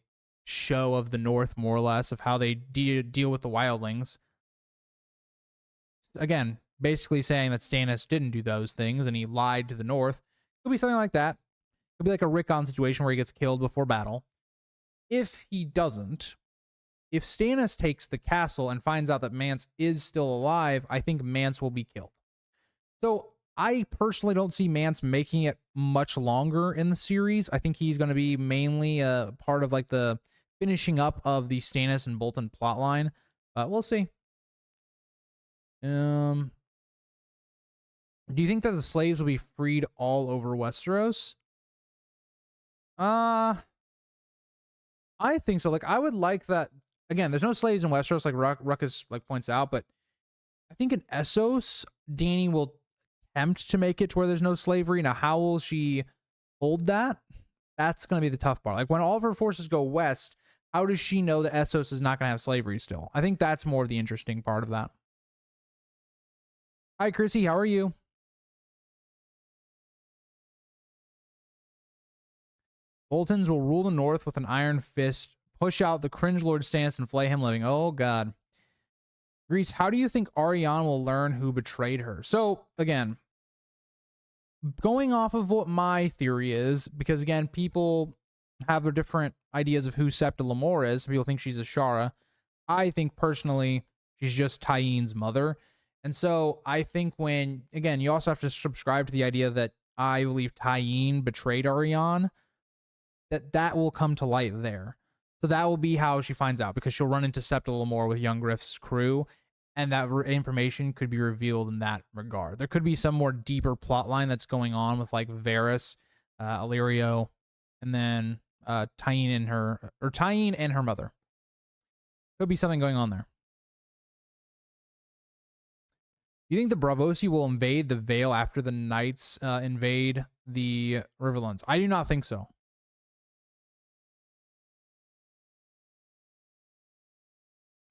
show of the North, more or less, of how they deal with the wildlings. Again, basically saying that Stannis didn't do those things and he lied to the North. Could be something like that. Could be like a Rickon situation where he gets killed before battle. If he doesn't, if Stannis takes the castle and finds out that Mance is still alive, I think Mance will be killed. So I personally don't see Mance making it much longer in the series. I think he's going to be mainly a part of like the finishing up of the Stannis and Bolton plotline. We'll see. Do you think that the slaves will be freed all over Westeros? Uh, I think so. Like, I would like that. Again, there's no slaves in Westeros, like Ruckus like points out, but I think in Essos, Dany will attempt to make it to where there's no slavery. Now, how will she hold that? That's going to be the tough part. Like, when all of her forces go west, how does she know that Essos is not going to have slavery still? I think that's more the interesting part of that. Hi, Chrissy. How are you? Boltons will rule the North with an iron fist, push out the cringe lord stance, and flay him living. Oh, God. Grease, how do you think Arianne will learn who betrayed her? So, again, going off of what my theory is, because, again, people have their different ideas of who Septa Lemore is. People think she's a Shara. I think, personally, she's just Tyenne's mother. And so, I think when, again, you also have to subscribe to the idea that I believe Tyene betrayed Arianne, that will come to light there. So that will be how she finds out, because she'll run into Septa Lemore with Young Griff's crew, and that information could be revealed in that regard. There could be some more deeper plot line that's going on with like Varys, Illyrio, and then Tyene and her mother. Could be something going on there. You think the Braavosi will invade the Vale after the Knights invade the Riverlands? I do not think so.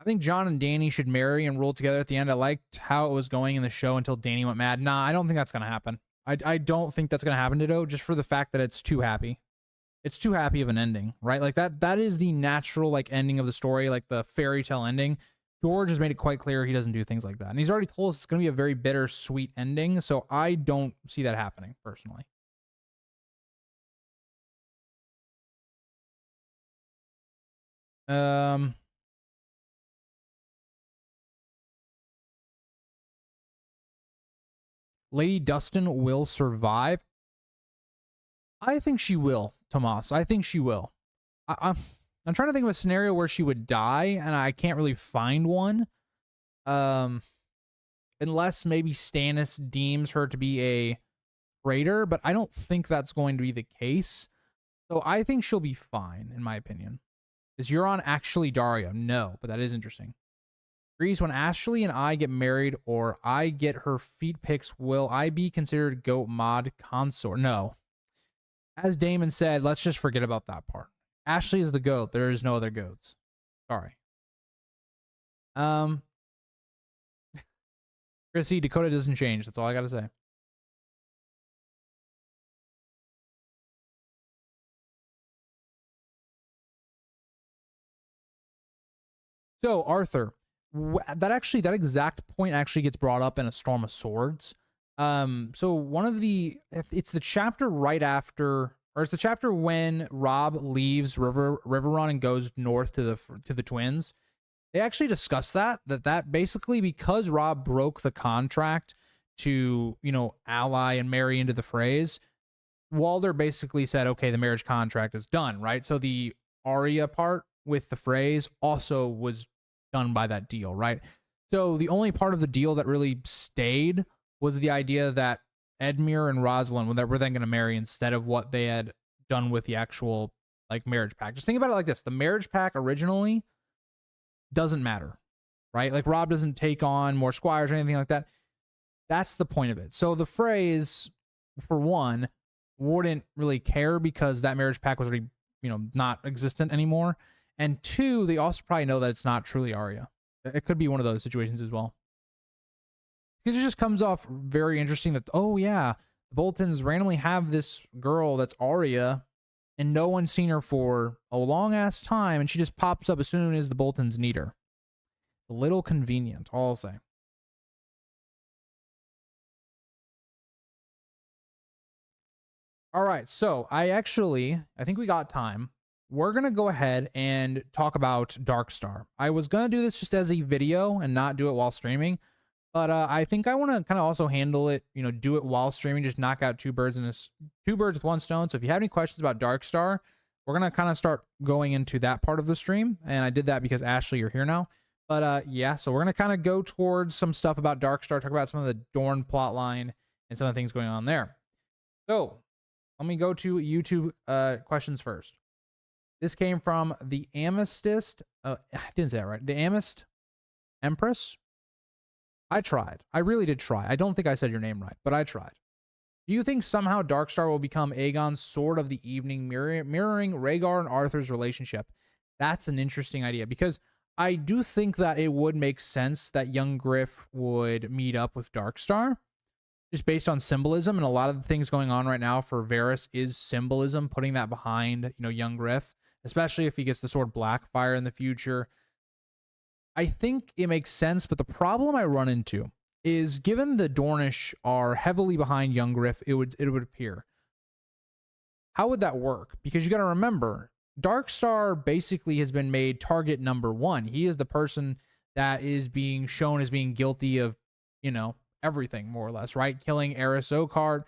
I think Jon and Dany should marry and rule together at the end. I liked how it was going in the show until Dany went mad. Nah, I don't think that's going to happen. I don't think that's going to happen, Ditto, just for the fact that it's too happy. It's too happy of an ending, right? Like that is the natural like ending of the story, like the fairy tale ending. George has made it quite clear he doesn't do things like that. And he's already told us it's going to be a very bittersweet ending, so I don't see that happening, personally. Lady Dustin will survive. I think she will, Tomas. I think she will. I'm trying to think of a scenario where she would die, and I can't really find one. Unless maybe Stannis deems her to be a traitor, but I don't think that's going to be the case. So I think she'll be fine, in my opinion. Is Euron actually Dario? No, but that is interesting. Grease, when Ashley and I get married or I get her feet pics, will I be considered goat mod consort? No. As Damon said, let's just forget about that part. Ashley is the goat. There is no other goats. Sorry. Chrissy, Dakota doesn't change. That's all I gotta say. So, Arthur, that exact point actually gets brought up in A Storm of Swords. So one of it's the chapter right after, or it's the chapter when Robb leaves Riverrun and goes north to the Twins. They actually discuss that basically, because Robb broke the contract to, ally and marry into the Freys, Walder basically said, okay, the marriage contract is done, right? So the Arya part with the Freys also was done by that deal, right? So the only part of the deal that really stayed was the idea that Edmure and Rosalind were then going to marry, instead of what they had done with the actual like marriage pact. Just think about it like this: the marriage pact originally doesn't matter, right? Like Robb doesn't take on more squires or anything like that. That's the point of it. So the Freys, for one, wouldn't really care because that marriage pact was already, not existent anymore. And two, they also probably know that it's not truly Arya. It could be one of those situations as well. Because it just comes off very interesting that, oh yeah, the Boltons randomly have this girl that's Arya, and no one's seen her for a long ass time, and she just pops up as soon as the Boltons need her. A little convenient, all I'll say. All right, so I think we got time. We're going to go ahead and talk about Darkstar. I was going to do this just as a video and not do it while streaming, but I think I want to kind of also handle it, do it while streaming, just knock out two birds with one stone. So if you have any questions about Darkstar, we're going to kind of start going into that part of the stream. And I did that because Ashley, you're here now. But yeah, so we're going to kind of go towards some stuff about Darkstar, talk about some of the Dorne plotline and some of the things going on there. So let me go to YouTube questions first. This came from the Amistist. I didn't say that right. The Amist Empress. I tried. I really did try. I don't think I said your name right, but I tried. Do you think somehow Darkstar will become Aegon's Sword of the Evening, mirroring Rhaegar and Arthur's relationship? That's an interesting idea, because I do think that it would make sense that young Griff would meet up with Darkstar, just based on symbolism, and a lot of the things going on right now for Varys is symbolism, putting that behind, young Griff, especially if he gets the sword Blackfire in the future. I think it makes sense, but the problem I run into is, given the Dornish are heavily behind young Griff, it would appear. How would that work? Because you got to remember, Darkstar basically has been made target number one. He is the person that is being shown as being guilty of, everything, more or less, right? Killing Eris Oakheart,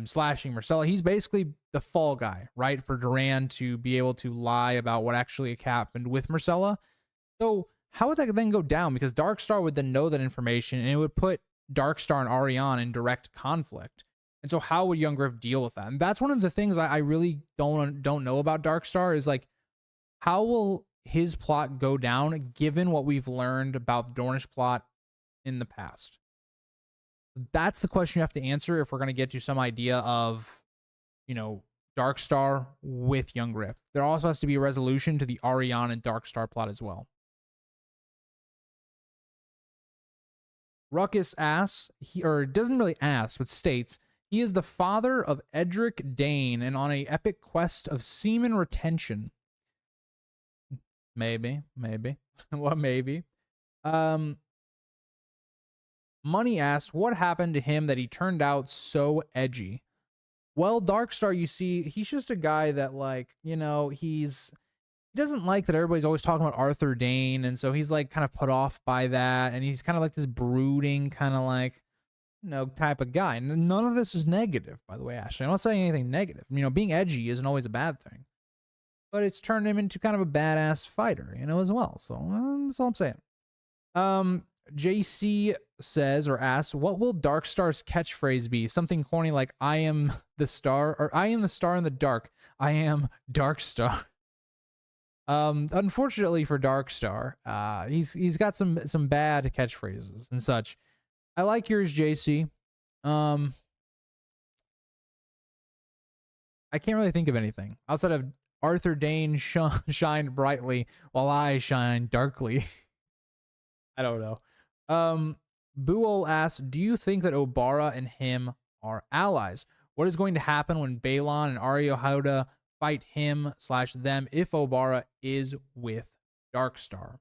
slashing Myrcella. He's basically the fall guy, right? For Doran to be able to lie about what actually happened with Myrcella. So how would that then go down? Because Darkstar would then know that information, and it would put Darkstar and Arianne in direct conflict. And so how would young Griff deal with that? And that's one of the things I really don't know about Darkstar, is like, how will his plot go down given what we've learned about the Dornish plot in the past? That's the question you have to answer if we're going to get to some idea of, Darkstar with young Griff. There also has to be a resolution to the Arianne and Darkstar plot as well. Ruckus asks, doesn't really ask, but states, he is the father of Edric Dane and on an epic quest of semen retention. Maybe. What, maybe? Money asks, what happened to him that he turned out so edgy? Well, Darkstar, you see, he's just a guy that, he doesn't like that everybody's always talking about Arthur Dane, and so he's like kind of put off by that, and he's kind of like this brooding kind of type of guy. And none of this is negative, by the way, Ashley. I'm not saying anything negative. Being edgy isn't always a bad thing, but it's turned him into kind of a badass fighter, as well. So that's all I'm saying. JC says or asks, what will Darkstar's catchphrase be? Something corny like, I am the star, or I am the star in the dark. I am Darkstar. Unfortunately for Darkstar, he's got some bad catchphrases and such. I like yours, JC. I can't really think of anything outside of Arthur Dane shined brightly while I shine darkly. I don't know. Buol asks, do you think that Obara and him are allies? What is going to happen when Balon and Arya Hoda fight him/them if Obara is with Darkstar?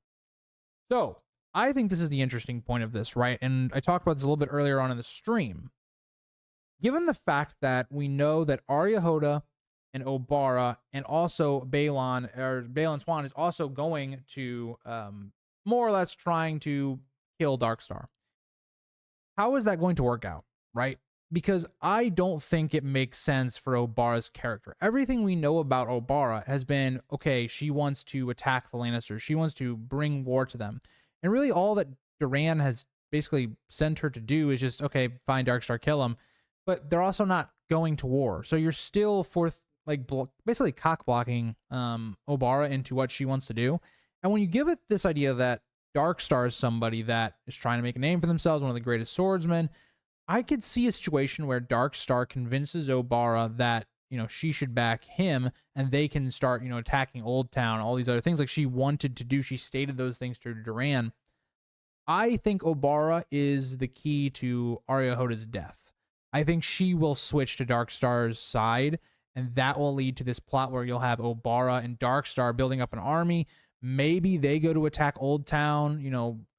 So I think this is the interesting point of this, right? And I talked about this a little bit earlier on in the stream. Given the fact that we know that Arya Hoda and Obara and also Balon Swan is also going to more or less trying to kill Darkstar, how is that going to work out, right? Because I don't think it makes sense for Obara's character. Everything we know about Obara has been, okay, she wants to attack the Lannisters. She wants to bring war to them. And really all that Doran has basically sent her to do is just, okay, find Darkstar, kill him. But they're also not going to war. So you're still basically cock-blocking Obara into what she wants to do. And when you give it this idea that Darkstar is somebody that is trying to make a name for themselves, one of the greatest swordsmen, I could see a situation where Darkstar convinces Obara that, she should back him and they can start, attacking Old Town, all these other things like she wanted to do. She stated those things to Doran. I think Obara is the key to Arya Hoda's death. I think she will switch to Darkstar's side, and that will lead to this plot where you'll have Obara and Darkstar building up an army. Maybe they go to attack Old Town,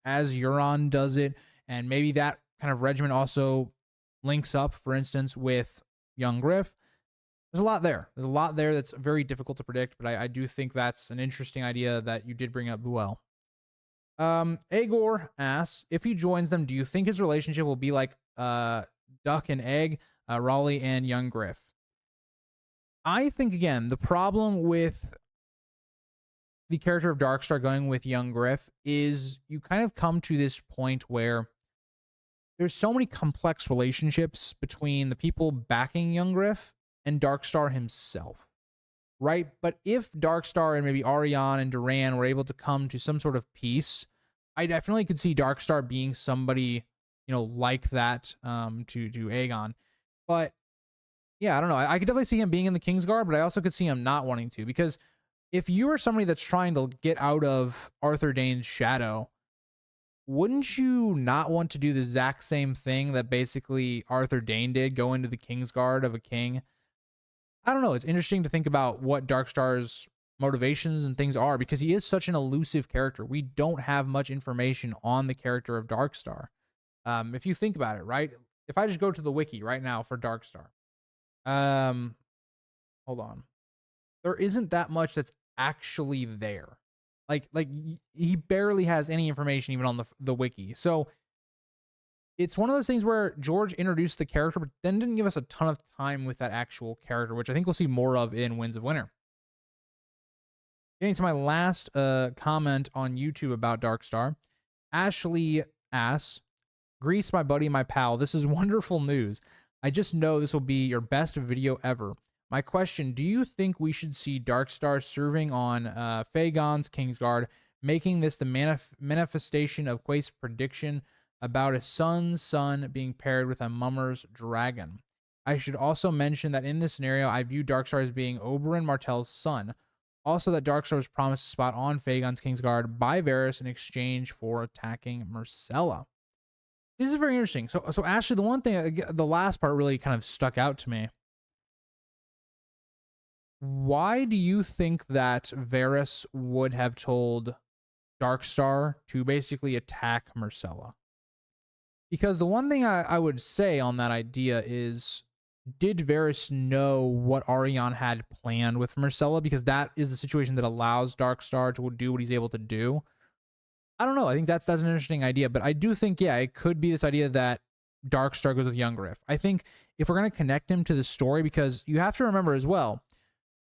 as Euron does it, and maybe that kind of regiment also links up, for instance, with young Griff. There's a lot there. There's a lot there that's very difficult to predict, but I do think that's an interesting idea that you did bring up, Buell. Agor asks, if he joins them, do you think his relationship will be like Duck and Egg, Raleigh and young Griff? I think, again, the problem with the character of Darkstar going with young Griff is you kind of come to this point where there's so many complex relationships between the people backing young Griff and Darkstar himself, right? But if Darkstar and maybe Ariane and Duran were able to come to some sort of peace, I definitely could see Darkstar being somebody, like that, to Aegon. But yeah, I don't know. I could definitely see him being in the Kingsguard, but I also could see him not wanting to, because if you are somebody that's trying to get out of Arthur Dayne's shadow, wouldn't you not want to do the exact same thing that basically Arthur Dayne did, go into the Kingsguard of a king? I don't know. It's interesting to think about what Darkstar's motivations and things are, because he is such an elusive character. We don't have much information on the character of Darkstar. If you think about it, right? If I just go to the wiki right now for Darkstar, hold on. There isn't that much that's actually there. Like he barely has any information even on the wiki. So it's one of those things where George introduced the character, but then didn't give us a ton of time with that actual character, which I think we'll see more of in Winds of Winter. Getting to my last comment on YouTube about Darkstar, Ashley asks, Grease, my buddy, my pal, this is wonderful news. I just know this will be your best video ever. My question, do you think we should see Darkstar serving on Fagon's Kingsguard, making this the manifestation of Quait's prediction about a son's son being paired with a Mummer's dragon? I should also mention that in this scenario, I view Darkstar as being Oberyn Martell's son. Also, that Darkstar was promised a spot on Fagon's Kingsguard by Varys in exchange for attacking Myrcella. This is very interesting. So actually, the one thing, the last part really kind of stuck out to me. Why do you think that Varys would have told Darkstar to basically attack Myrcella? Because the one thing I would say on that idea is, did Varys know what Ariane had planned with Myrcella? Because that is the situation that allows Darkstar to do what he's able to do. I don't know. I think that's an interesting idea, but I do think, yeah, it could be this idea that Darkstar goes with young Griff. I think if we're going to connect him to the story, because you have to remember as well,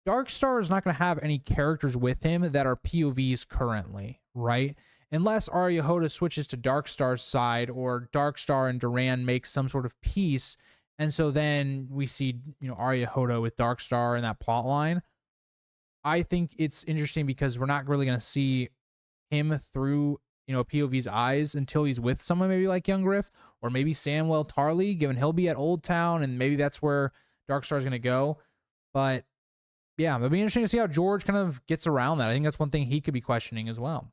Darkstar is not going to have any characters with him that are POVs currently, right? Unless Arya Hoda switches to Darkstar's side, or Darkstar and Duran make some sort of peace, and so then we see, Arya Hoda with Darkstar in that plot line. I think it's interesting because we're not really going to see him through, POV's eyes until he's with someone maybe like young Griff, or maybe Samwell Tarly, given he'll be at Old Town, and maybe that's where Darkstar's going to go. But yeah, it'll be interesting to see how George kind of gets around that. I think that's one thing he could be questioning as well.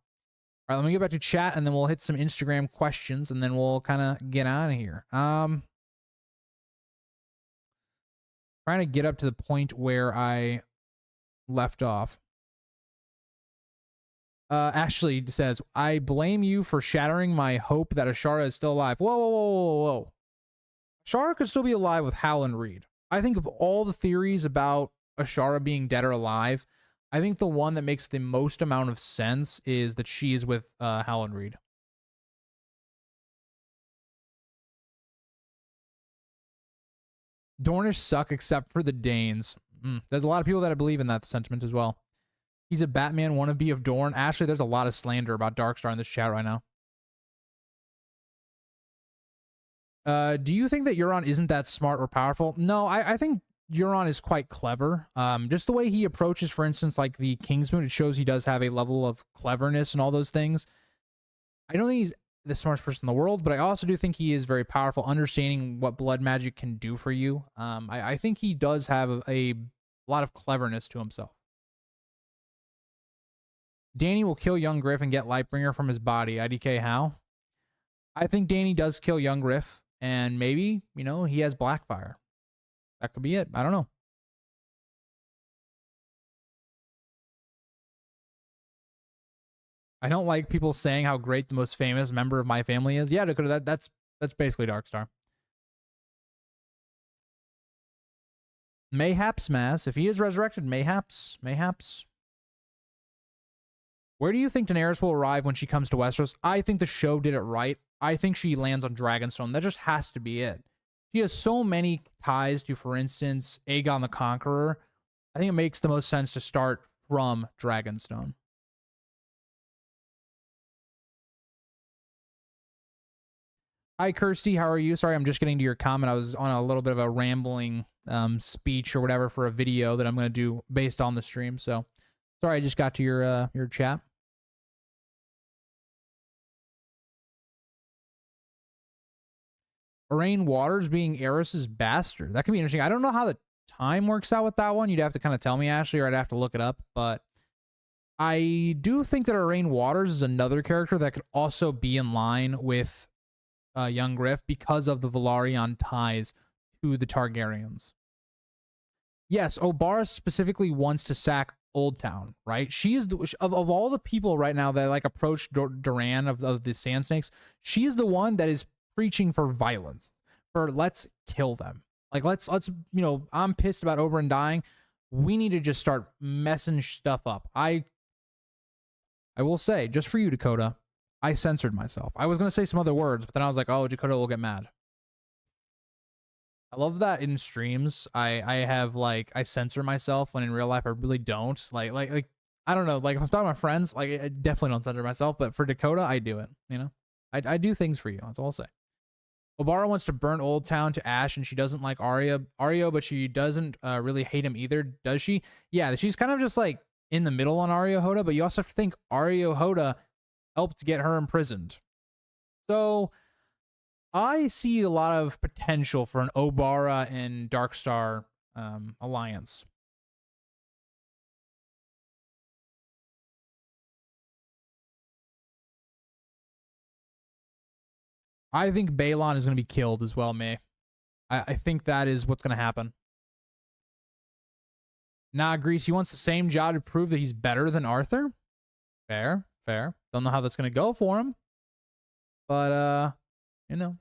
All right, let me get back to chat, and then we'll hit some Instagram questions, and then we'll kind of get out of here. Trying to get up to the point where I left off. Ashley says, I blame you for shattering my hope that Ashara is still alive. Whoa, whoa, whoa, whoa, whoa. Ashara could still be alive with Howland Reed. I think of all the theories about Ashara being dead or alive, I think the one that makes the most amount of sense is that she is with Howland Reed. Dornish suck except for the Danes. There's a lot of people that believe in that sentiment as well. He's a Batman wannabe of Dorne. Actually, there's a lot of slander about Darkstar in this chat right now. Do you think that Euron isn't that smart or powerful? No, I think Euron is quite clever. Just the way he approaches, for instance, like the Kingsmoon, it shows he does have a level of cleverness and all those things. I don't think he's the smartest person in the world, but I also do think he is very powerful, understanding what blood magic can do for you. I think he does have a lot of cleverness to himself. Dany will kill young Griff and get Lightbringer from his body. IDK, how? I think Dany does kill young Griff, and maybe, he has Blackfire. That could be it. I don't know. I don't like people saying how great the most famous member of my family is. Yeah, that's basically Darkstar. Mayhaps, Mass. If he is resurrected, mayhaps. Where do you think Daenerys will arrive when she comes to Westeros? I think the show did it right. I think she lands on Dragonstone. That just has to be it. She has so many ties to, for instance, Aegon the Conqueror. I think it makes the most sense to start from Dragonstone. Hi, Kirsty. How are you? Sorry, I'm just getting to your comment. I was on a little bit of a rambling speech or whatever for a video that I'm going to do based on the stream. So sorry, I just got to your chat. Lorraine Waters being Eris's bastard. That could be interesting. I don't know how the time works out with that one. You'd have to kind of tell me, Ashley, or I'd have to look it up. But I do think that Lorraine Waters is another character that could also be in line with young Griff because of the Velaryon ties to the Targaryens. Yes, Obara specifically wants to sack Old Town, right? She is of all the people right now that like approach Duran of the Sand Snakes, she is the one that is preaching for violence, for let's kill them. Like let's you know, I'm pissed about Oberyn dying. We need to just start messing stuff up. I will say, just for you, Dakota, I censored myself. I was gonna say some other words, but then I was like, oh, Dakota will get mad. I love that in streams. I have like I censor myself when in real life I really don't. Like I don't know. Like if I'm talking to my friends, like I definitely don't censor myself. But for Dakota, I do it. You know, I do things for you. That's all I'll say. Obara wants to burn Old Town to ash, and she doesn't like Arya, but she doesn't really hate him either, does she? Yeah, she's kind of just like in the middle on Arya Hoda, but you also have to think Arya Hoda helped get her imprisoned. So I see a lot of potential for an Obara and Darkstar alliance. I think Balon is going to be killed as well, May. I think that is what's going to happen. Nah, Grease, he wants the same job to prove that he's better than Arthur. Fair. Don't know how that's going to go for him. But, you know.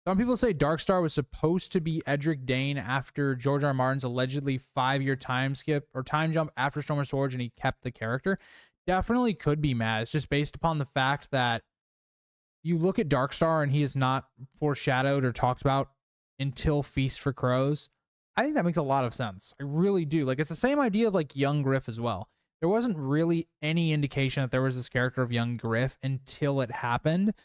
Some people say Darkstar was supposed to be Edric Dane after George R. R. Martin's allegedly 5-year time skip or time jump after Storm of Swords, and he kept the character. Definitely could be, Matt. It's just based upon the fact that you look at Darkstar and he is not foreshadowed or talked about until Feast for Crows. I think that makes a lot of sense. I really do. Like, it's the same idea of like young Griff as well. There wasn't really any indication that there was this character of young Griff until it happened.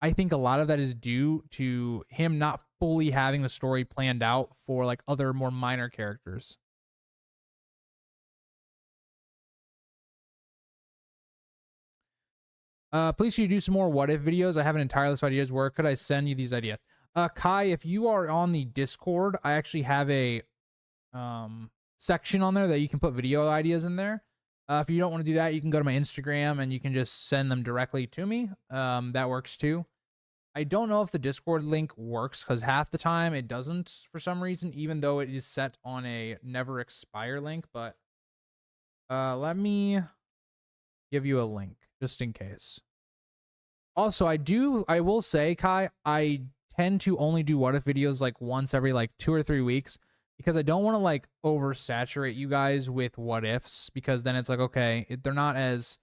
I think a lot of that is due to him not fully having the story planned out for like other more minor characters. Please should you do some more what if videos? I have an entire list of ideas. Where could I send you these ideas? Kai, if you are on the Discord, I actually have a section on there that you can put video ideas in there. If you don't want to do that, you can go to my Instagram and you can just send them directly to me. That works too. I don't know if the Discord link works because half the time it doesn't for some reason, even though it is set on a never expire link. But let me give you a link just in case. Also, I will say, Kai, I tend to only do what if videos like once every like 2 or 3 weeks because I don't want to like oversaturate you guys with what ifs, because then it's like, okay, they're not as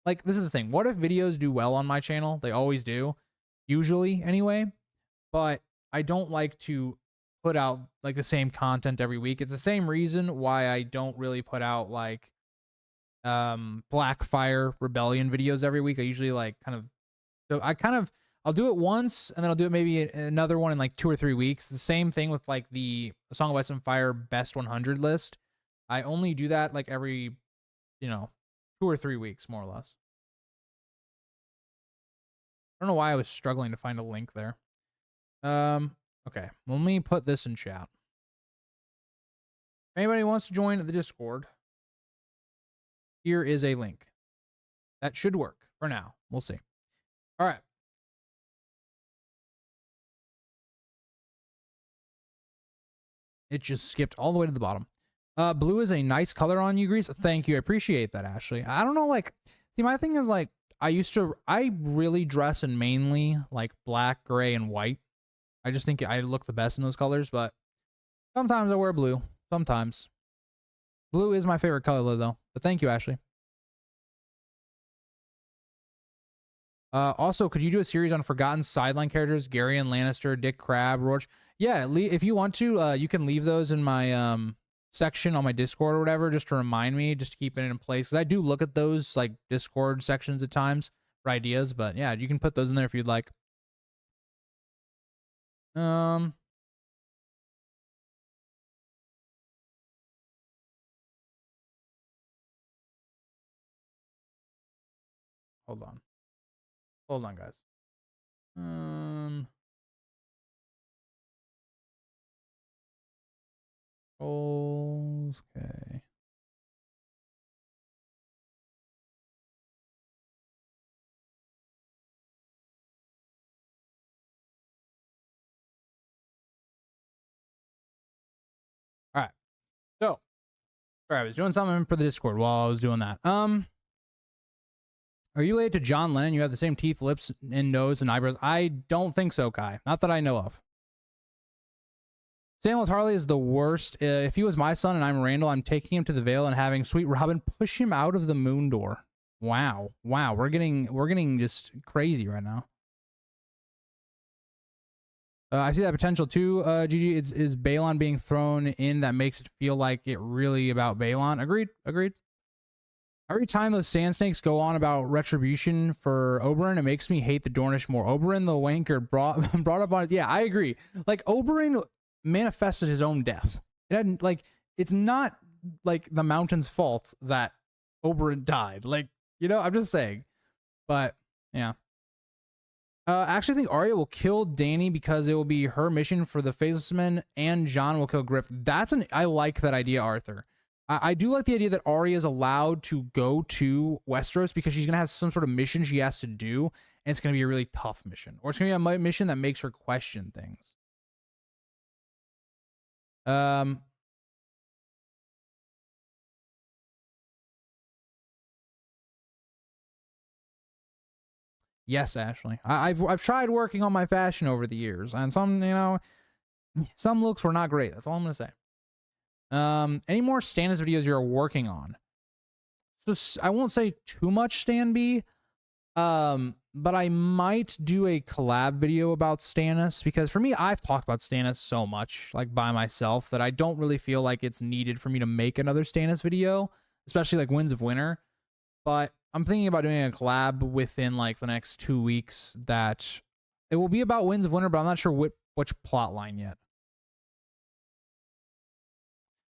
like, this is the thing. What if videos do well on my channel? They always do. Usually anyway, but I don't like to put out like the same content every week. It's the same reason why I don't really put out like Blackfire Rebellion videos every week. I usually like I'll do it once and then I'll do it maybe another one in like 2 or 3 weeks. The same thing with like the Song of Ice and Fire best 100 list. I only do that like every 2 or 3 weeks more or less. I don't know why I was struggling to find a link there. Okay, let me put this in chat. If anybody wants to join the Discord, here is a link. That should work for now. We'll see. All right. It just skipped all the way to the bottom. Blue is a nice color on you, Grease. Thank you. I appreciate that, Ashley. I don't know, like, see, my thing is like, I really dress in mainly like black, gray, and white. I just think I look the best in those colors, but sometimes I wear blue. Sometimes. Blue is my favorite color though. But thank you, Ashley. Also, could you do a series on forgotten sideline characters? Garyon Lannister, Dick Crab, Roach. Yeah, if you want to, you can leave those in my section on my Discord or whatever, just to remind me, just to keep it in place. Because I do look at those like Discord sections at times for ideas, but yeah, you can put those in there if you'd like. Um, hold on. Hold on, guys. Okay. All right. So, sorry, I was doing something for the Discord while I was doing that. Are you related to John Lennon? You have the same teeth, lips, and nose and eyebrows. I don't think so, Kai. Not that I know of. Samuel Tarley is the worst. If he was my son and I'm Randall, I'm taking him to the Vale and having Sweet Robin push him out of the moon door. Wow, wow, we're getting just crazy right now. I see that potential too, GG. Is Balon being thrown in that makes it feel like it really about Balon? Agreed. Every time those sand snakes go on about retribution for Oberyn, it makes me hate the Dornish more. Oberyn the wanker brought up on it. Yeah, I agree. Like, Oberyn manifested his own death. It hadn't, like, it's not like the mountain's fault that Oberyn died. Like, you know, I'm just saying. But yeah. I actually think Arya will kill Dany because it will be her mission for the Faceless Men, and Jon will kill Griff. I like that idea, Arthur. I do like the idea that Arya is allowed to go to Westeros because she's gonna have some sort of mission she has to do, and it's gonna be a really tough mission, or it's gonna be a mission that makes her question things. Yes, Ashley. I've tried working on my fashion over the years, and some looks were not great. That's all I'm gonna say. Any more Stannis videos you're working on? So I won't say too much, Stan B. But I might do a collab video about Stannis, because for me, I've talked about Stannis so much, like, by myself, that I don't really feel like it's needed for me to make another Stannis video, especially like Winds of Winter. But I'm thinking about doing a collab within like the next 2 weeks that it will be about Winds of Winter, but I'm not sure which plot line yet.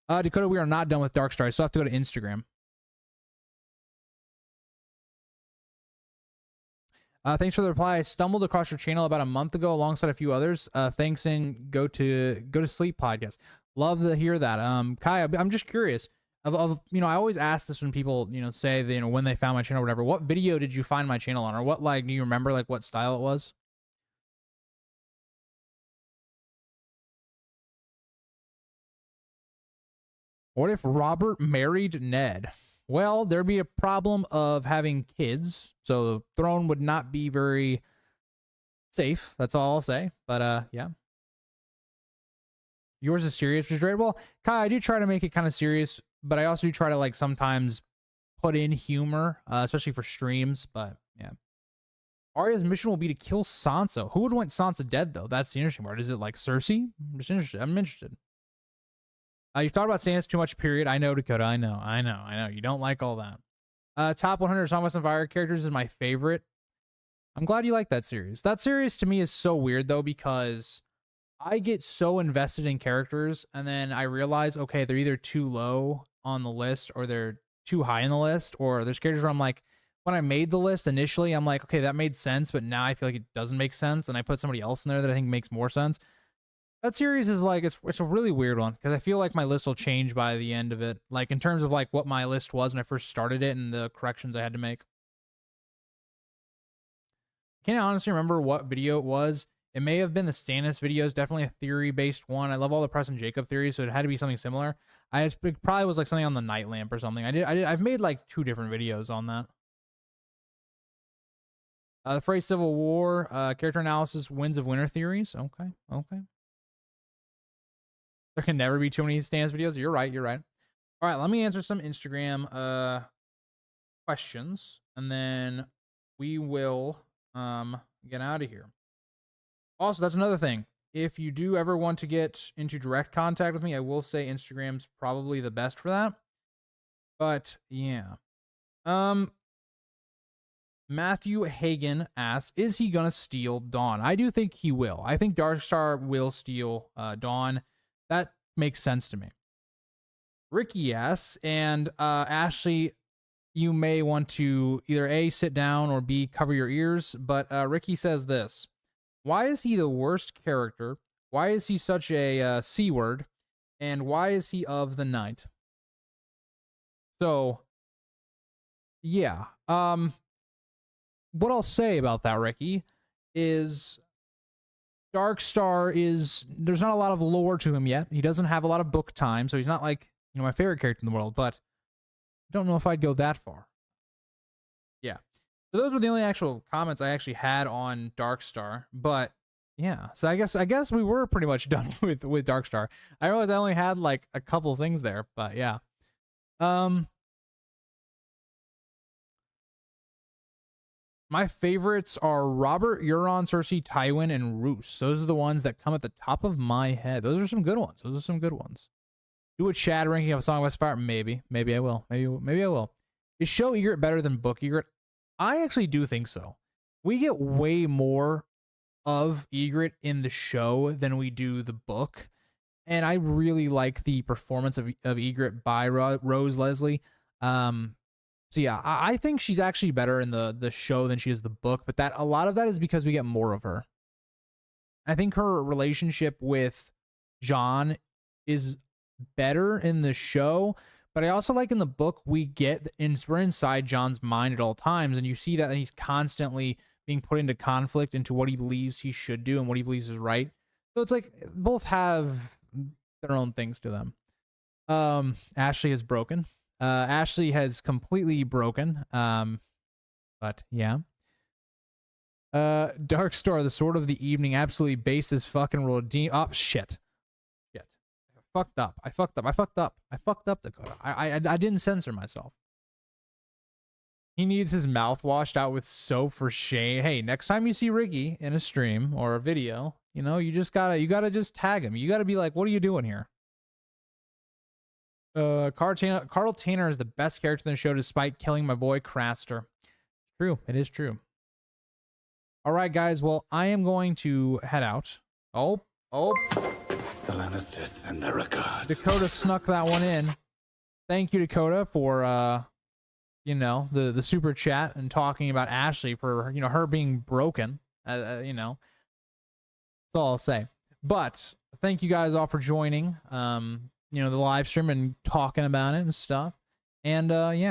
Dakota, we are not done with Darkstar. I still have to go to Instagram. Thanks for the reply. I stumbled across your channel about a month ago alongside a few others. Thanks, and go to sleep podcast. Love to hear that. Kai, I'm just curious. I always ask this when people say that, when they found my channel or whatever. What video did you find my channel on, or what, like, do you remember like what style it was? What if Robert married Ned? Well, there'd be a problem of having kids, so the throne would not be very safe. That's all I'll say. But yeah. Yours is serious, which is great. Well, Kai, I do try to make it kind of serious, but I also do try to, like, sometimes put in humor, especially for streams. But yeah. Arya's mission will be to kill Sansa. Who would want Sansa dead, though? That's the interesting part. Is it like Cersei? I'm just interested. I'm interested. You've thought about Stannis too much, period. I know, Dakota. I know. You don't like all that. Top 100 Song of Ice and Fire characters is my favorite. I'm glad you like that series. That series to me is so weird, though, because I get so invested in characters, and then I realize, okay, they're either too low on the list or they're too high in the list, or there's characters where I'm like, when I made the list initially, I'm like, okay, that made sense, but now I feel like it doesn't make sense, and I put somebody else in there that I think makes more sense. That series is like, it's a really weird one, because I feel like my list will change by the end of it, like in terms of like what my list was when I first started it and the corrections I had to make. Can't honestly remember what video it was. It may have been the Stannis videos, definitely a theory-based one. I love all the Preston Jacob theories, so it had to be something similar. It probably was like something on the Night Lamp or something. I've made like 2 different videos on that. The phrase Civil War, character analysis, Winds of Winter theories. Okay. There can never be too many Stannis videos. You're right. All right, let me answer some Instagram questions, and then we will get out of here. Also, that's another thing. If you do ever want to get into direct contact with me, I will say Instagram's probably the best for that. But yeah. Matthew Hagen asks, is he going to steal Dawn? I do think he will. I think Darkstar will steal Dawn. That makes sense to me. Ricky asks, and Ashley, you may want to either A, sit down, or B, cover your ears. But Ricky says this. Why is he the worst character? Why is he such a C word? And why is he of the night? So, yeah. What I'll say about that, Ricky, is Darkstar is, there's not a lot of lore to him yet. He doesn't have a lot of book time, so he's not like, my favorite character in the world, but I don't know if I'd go that far. Yeah. So those were the only actual comments I actually had on Darkstar, but yeah. So I guess we were pretty much done with Darkstar. I realized I only had like a couple things there, but yeah. My favorites are Robert, Euron, Cersei, Tywin, and Roose. Those are the ones that come at the top of my head. Those are some good ones. Do a chat ranking of a Song of West Fire? Maybe I will. Maybe I will. Is show Egret better than book Egret? I actually do think so. We get way more of Egret in the show than we do the book, and I really like the performance of Egret by Rose Leslie. So yeah, I think she's actually better in the show than she is the book, but that a lot of that is because we get more of her. I think her relationship with Jon is better in the show, but I also like in the book we're inside Jon's mind at all times, and you see that he's constantly being put into conflict into what he believes he should do and what he believes is right. So it's like both have their own things to them. Ashley is broken. Ashley has completely broken. But yeah. Darkstar, the Sword of the Evening, absolutely based as fucking redeem. Oh shit. I fucked up, Dakota. I didn't censor myself. He needs his mouth washed out with soap for shame. Hey, next time you see Ricky in a stream or a video, you gotta just tag him. You gotta be like, what are you doing here? Carl Tanner is the best character in the show despite killing my boy Craster. True, it is true. All right, guys. Well, I am going to head out. Oh. The Lannisters send their regards. Dakota snuck that one in. Thank you, Dakota, for the super chat and talking about Ashley for her being broken. That's all I'll say. But thank you guys all for joining. The live stream and talking about it and stuff. And yeah.